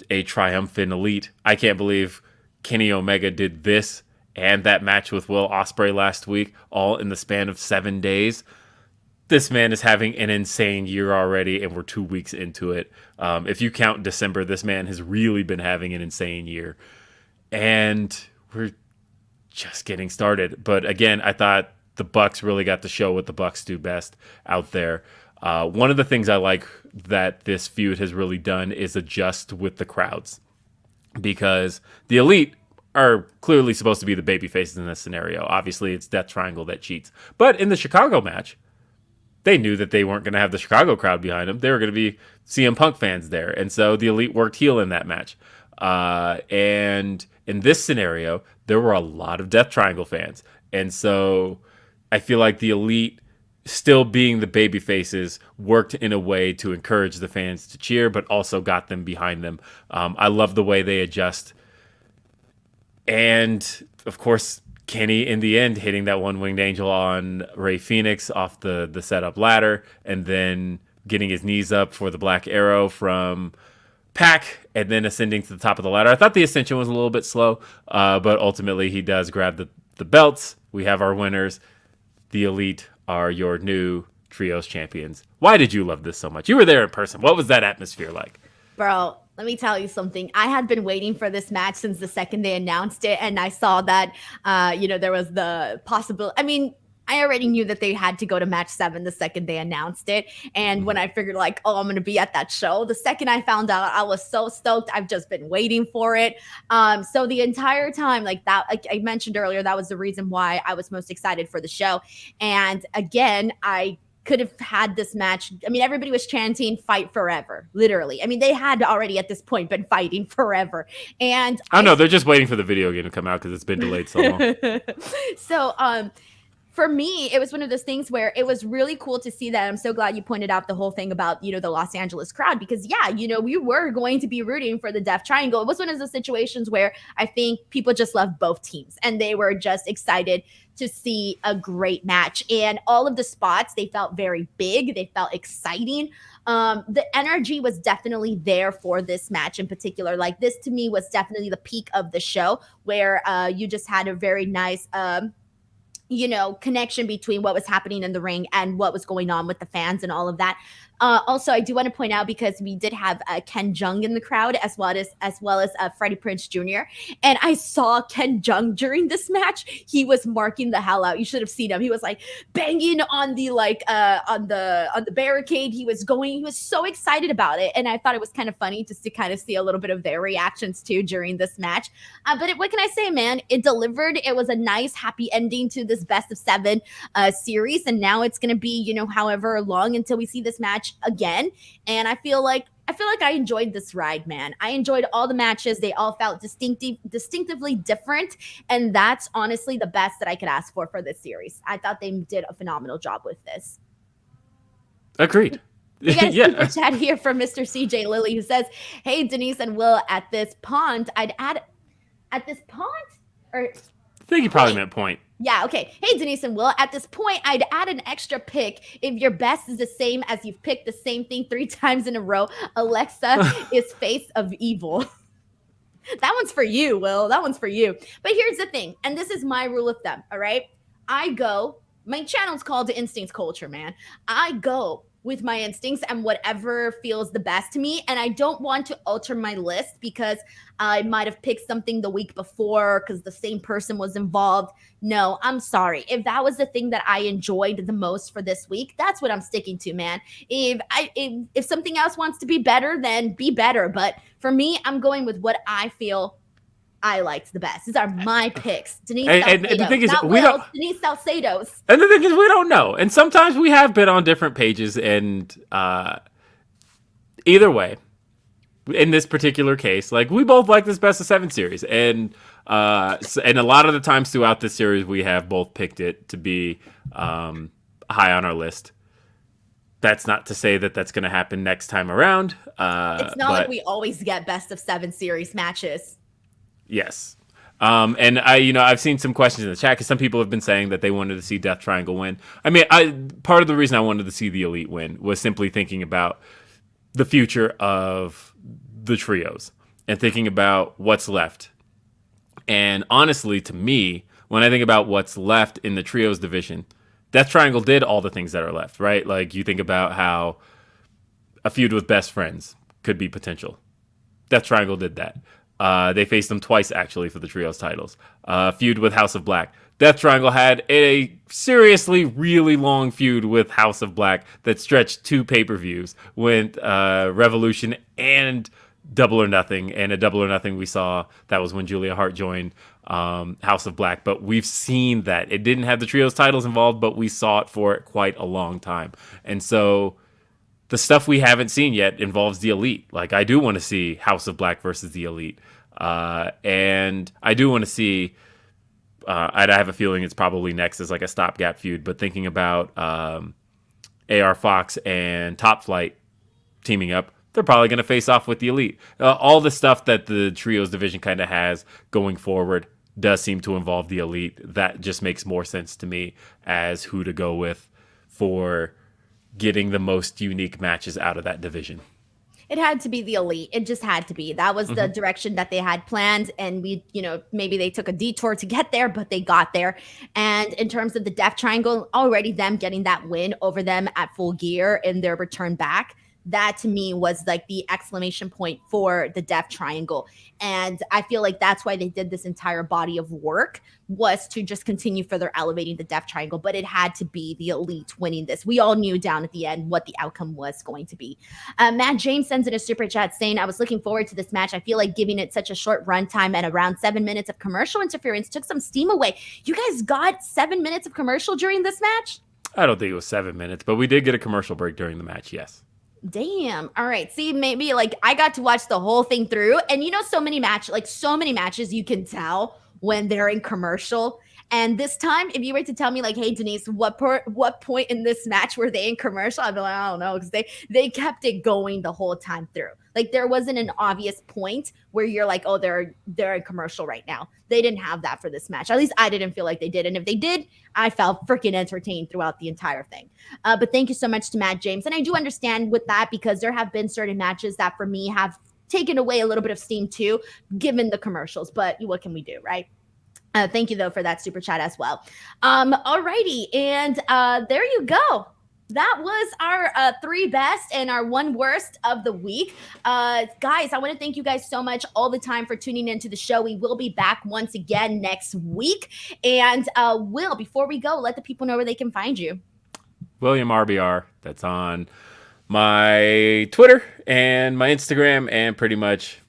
a triumphant Elite. I can't believe Kenny Omega did this and that match with Will Ospreay last week, all in the span of 7 days. This man is having an insane year already, and we're 2 weeks into it. If you count December, this man has really been having an insane year. And we're just getting started. But again, I thought the Bucks really got to show what the Bucks do best out there. One of the things I like that this feud has really done is adjust with the crowds, because the Elite are clearly supposed to be the baby faces in this scenario. Obviously, it's Death Triangle that cheats. But in the Chicago match, they knew that they weren't going to have the Chicago crowd behind them. They were going to be CM Punk fans there. And so the Elite worked heel in that match. And in this scenario, there were a lot of Death Triangle fans. And so I feel like the Elite, still being the baby faces, worked in a way to encourage the fans to cheer, but also got them behind them. I love the way they adjust. And, of course, Kenny, in the end, hitting that one-winged angel on Rey Fenix off the setup ladder, and then getting his knees up for the Black Arrow from Pac, and then ascending to the top of the ladder. I thought the ascension was a little bit slow, but ultimately he does grab the belts. We have our winners. The Elite are your new Trios champions. Why did you love this so much? You were there in person. What was that atmosphere like? Bro, let me tell you something. I had been waiting for this match since the second they announced it, and I saw that, there was the possibility. I mean, I already knew that they had to go to match 7 the second they announced it. And when I figured like, oh, I'm going to be at that show, the second I found out, I was so stoked. I've just been waiting for it. So the entire time, like that, like I mentioned earlier, that was the reason why I was most excited for the show. And again, I could have had this match. I mean, everybody was chanting "fight forever," literally. I mean, they had already at this point been fighting forever. And I don't know, they're just waiting for the video game to come out because it's been delayed so long. So, for me, it was one of those things where it was really cool to see that. I'm so glad you pointed out the whole thing about, the Los Angeles crowd, because we were going to be rooting for the Death Triangle. It was one of those situations where I think people just love both teams and they were just excited to see a great match. And all of the spots, they felt very big. They felt exciting. The energy was definitely there for this match in particular. Like, this to me was definitely the peak of the show, where you just had a very nice connection between what was happening in the ring and what was going on with the fans and all of that. Also, I do want to point out, because we did have Ken Jeong in the crowd, as well as Freddie Prinze Jr. And I saw Ken Jeong during this match. He was marking the hell out. You should have seen him. He was like banging on the on the barricade. He was so excited about it, and I thought it was kind of funny just to kind of see a little bit of their reactions too during this match. But what can I say, man? It delivered. It was a nice, happy ending to this best of 7 series, and now it's going to be however long until we see this match again. And I feel like I enjoyed this ride, man. I enjoyed all the matches. They all felt distinctively different, and that's honestly the best that I could ask for this series. I thought they did a phenomenal job with this. Agreed. We got a super chat here from Mr. CJ Lilly, who says, "Hey Denise and Will, at this pond, I'd add at this pond or." I think he probably meant point. Yeah, okay. Hey, Denise and Will, at this point, I'd add an extra pick. If your best is the same as you've picked the same thing 3 times in a row, Alexa is face of evil. That one's for you, Will. That one's for you. But here's the thing, and this is my rule of thumb, all right? My channel's called Instincts Culture, man. I go with my instincts and whatever feels the best to me. And I don't want to alter my list because I might have picked something the week before because the same person was involved. No, I'm sorry. If that was the thing that I enjoyed the most for this week, that's what I'm sticking to, man. If something else wants to be better, then be better. But for me, I'm going with what I feel I liked the best. These are my picks. Denise And the Salcedo, thing is, not we Will's, don't. Denise Salcedo's. And the thing is, we don't know. And sometimes we have been on different pages. And either way, in this particular case, like we both like this best of 7 series, and a lot of the times throughout this series, we have both picked it to be high on our list. That's not to say that that's going to happen next time around. It's not like we always get best of 7 series matches. Yes. And I've seen some questions in the chat because some people have been saying that they wanted to see Death Triangle win. I mean, part of the reason I wanted to see the Elite win was simply thinking about the future of the trios and thinking about what's left. And honestly, to me, when I think about what's left in the trios division, Death Triangle did all the things that are left, right? Like you think about how a feud with best friends could be potential. Death Triangle did that. They faced them twice, actually, for the trios titles. Feud with House of Black. Death Triangle had a seriously really long feud with House of Black that stretched 2 pay-per-views with Revolution and Double or Nothing. And at Double or Nothing we saw that was when Julia Hart joined House of Black. But we've seen that. It didn't have the trios titles involved, but we saw it for quite a long time. And so the stuff we haven't seen yet involves the Elite. Like, I do want to see House of Black versus the Elite. And I do want to see, I have a feeling it's probably next as like a stopgap feud, but thinking about AR Fox and Top Flight teaming up, they're probably going to face off with the Elite. All the stuff that the trios division kind of has going forward does seem to involve the Elite. That just makes more sense to me as who to go with for getting the most unique matches out of that division. It had to be the Elite. It just had to be. That was the direction that they had planned. And maybe they took a detour to get there, but they got there. And in terms of the Death Triangle, already them getting that win over them at Full Gear in their return back, that to me was like the exclamation point for the Death Triangle. And I feel like that's why they did this entire body of work, was to just continue further elevating the Death Triangle. But it had to be the Elite winning this. We all knew down at the end what the outcome was going to be. Matt James sends in a super chat saying, I was looking forward to this match. I feel like giving it such a short run time and around 7 minutes of commercial interference took some steam away. You guys got 7 minutes of commercial during this match? I don't think it was 7 minutes, but we did get a commercial break during the match, yes. Damn. All right. See, maybe like I got to watch the whole thing through, and so many matches you can tell when they're in commercial. And this time, if you were to tell me like, hey, Denise, what point in this match were they in commercial? I'd be like, I don't know, because they kept it going the whole time through. Like there wasn't an obvious point where you're like, oh, they're in commercial right now. They didn't have that for this match. At least I didn't feel like they did. And if they did, I felt freaking entertained throughout the entire thing. But thank you so much to Matt James. And I do understand with that, because there have been certain matches that for me have taken away a little bit of steam too, given the commercials. But what can we do, right? Thank you, though, for that super chat as well. Alrighty. And there you go. That was our 3 best and our 1 worst of the week. Guys, I want to thank you guys so much all the time for tuning into the show. We will be back once again next week. And Will, before we go, let the people know where they can find you. William RBR. That's on my Twitter and my Instagram and pretty much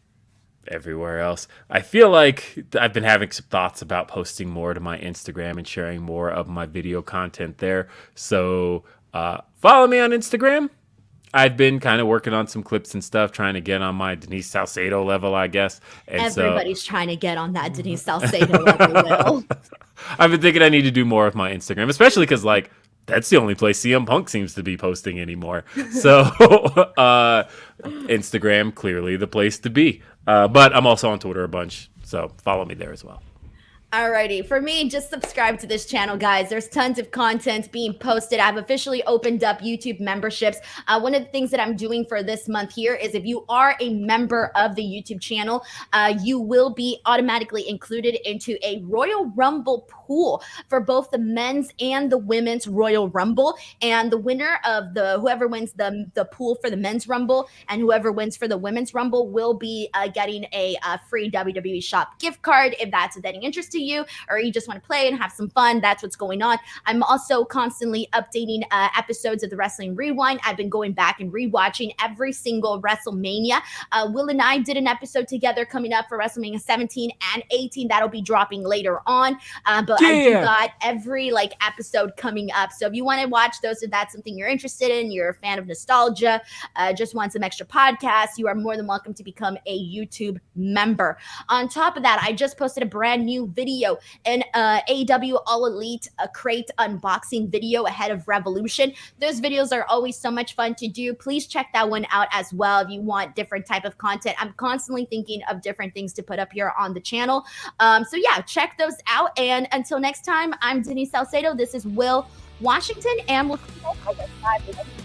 everywhere else. I feel like I've been having some thoughts about posting more to my Instagram and sharing more of my video content there. So follow me on Instagram. I've been kind of working on some clips and stuff, trying to get on my Denise Salcedo level, I guess. And everybody's trying to get on that Denise Salcedo level. I've been thinking I need to do more with my Instagram, especially because like that's the only place CM Punk seems to be posting anymore. So Instagram, clearly the place to be. But I'm also on Twitter a bunch, so follow me there as well. Alrighty, for me, just subscribe to this channel, guys. There's tons of content being posted. I've officially opened up YouTube memberships. One of the things that I'm doing for this month here is if you are a member of the YouTube channel, you will be automatically included into a Royal Rumble pool for both the men's and the women's Royal Rumble. And the winner of whoever wins the pool for the men's Rumble and whoever wins for the women's Rumble will be getting a free WWE shop gift card if that's anything interesting to you, or you just want to play and have some fun, that's what's going on. I'm also constantly updating episodes of the Wrestling Rewind. I've been going back and rewatching every single WrestleMania. Will and I did an episode together coming up for WrestleMania 17 and 18. That'll be dropping later on. But I do got every like episode coming up. So if you want to watch those, if that's something you're interested in, you're a fan of nostalgia, just want some extra podcasts, you are more than welcome to become a YouTube member. On top of that, I just posted a brand new video, an AEW All Elite crate unboxing video ahead of Revolution. Those videos are always so much fun to do. Please check that one out as well if you want different type of content. I'm constantly thinking of different things to put up here on the channel. So yeah, check those out. And until next time, I'm Denise Salcedo. This is Will Washington, and we'll see you next time.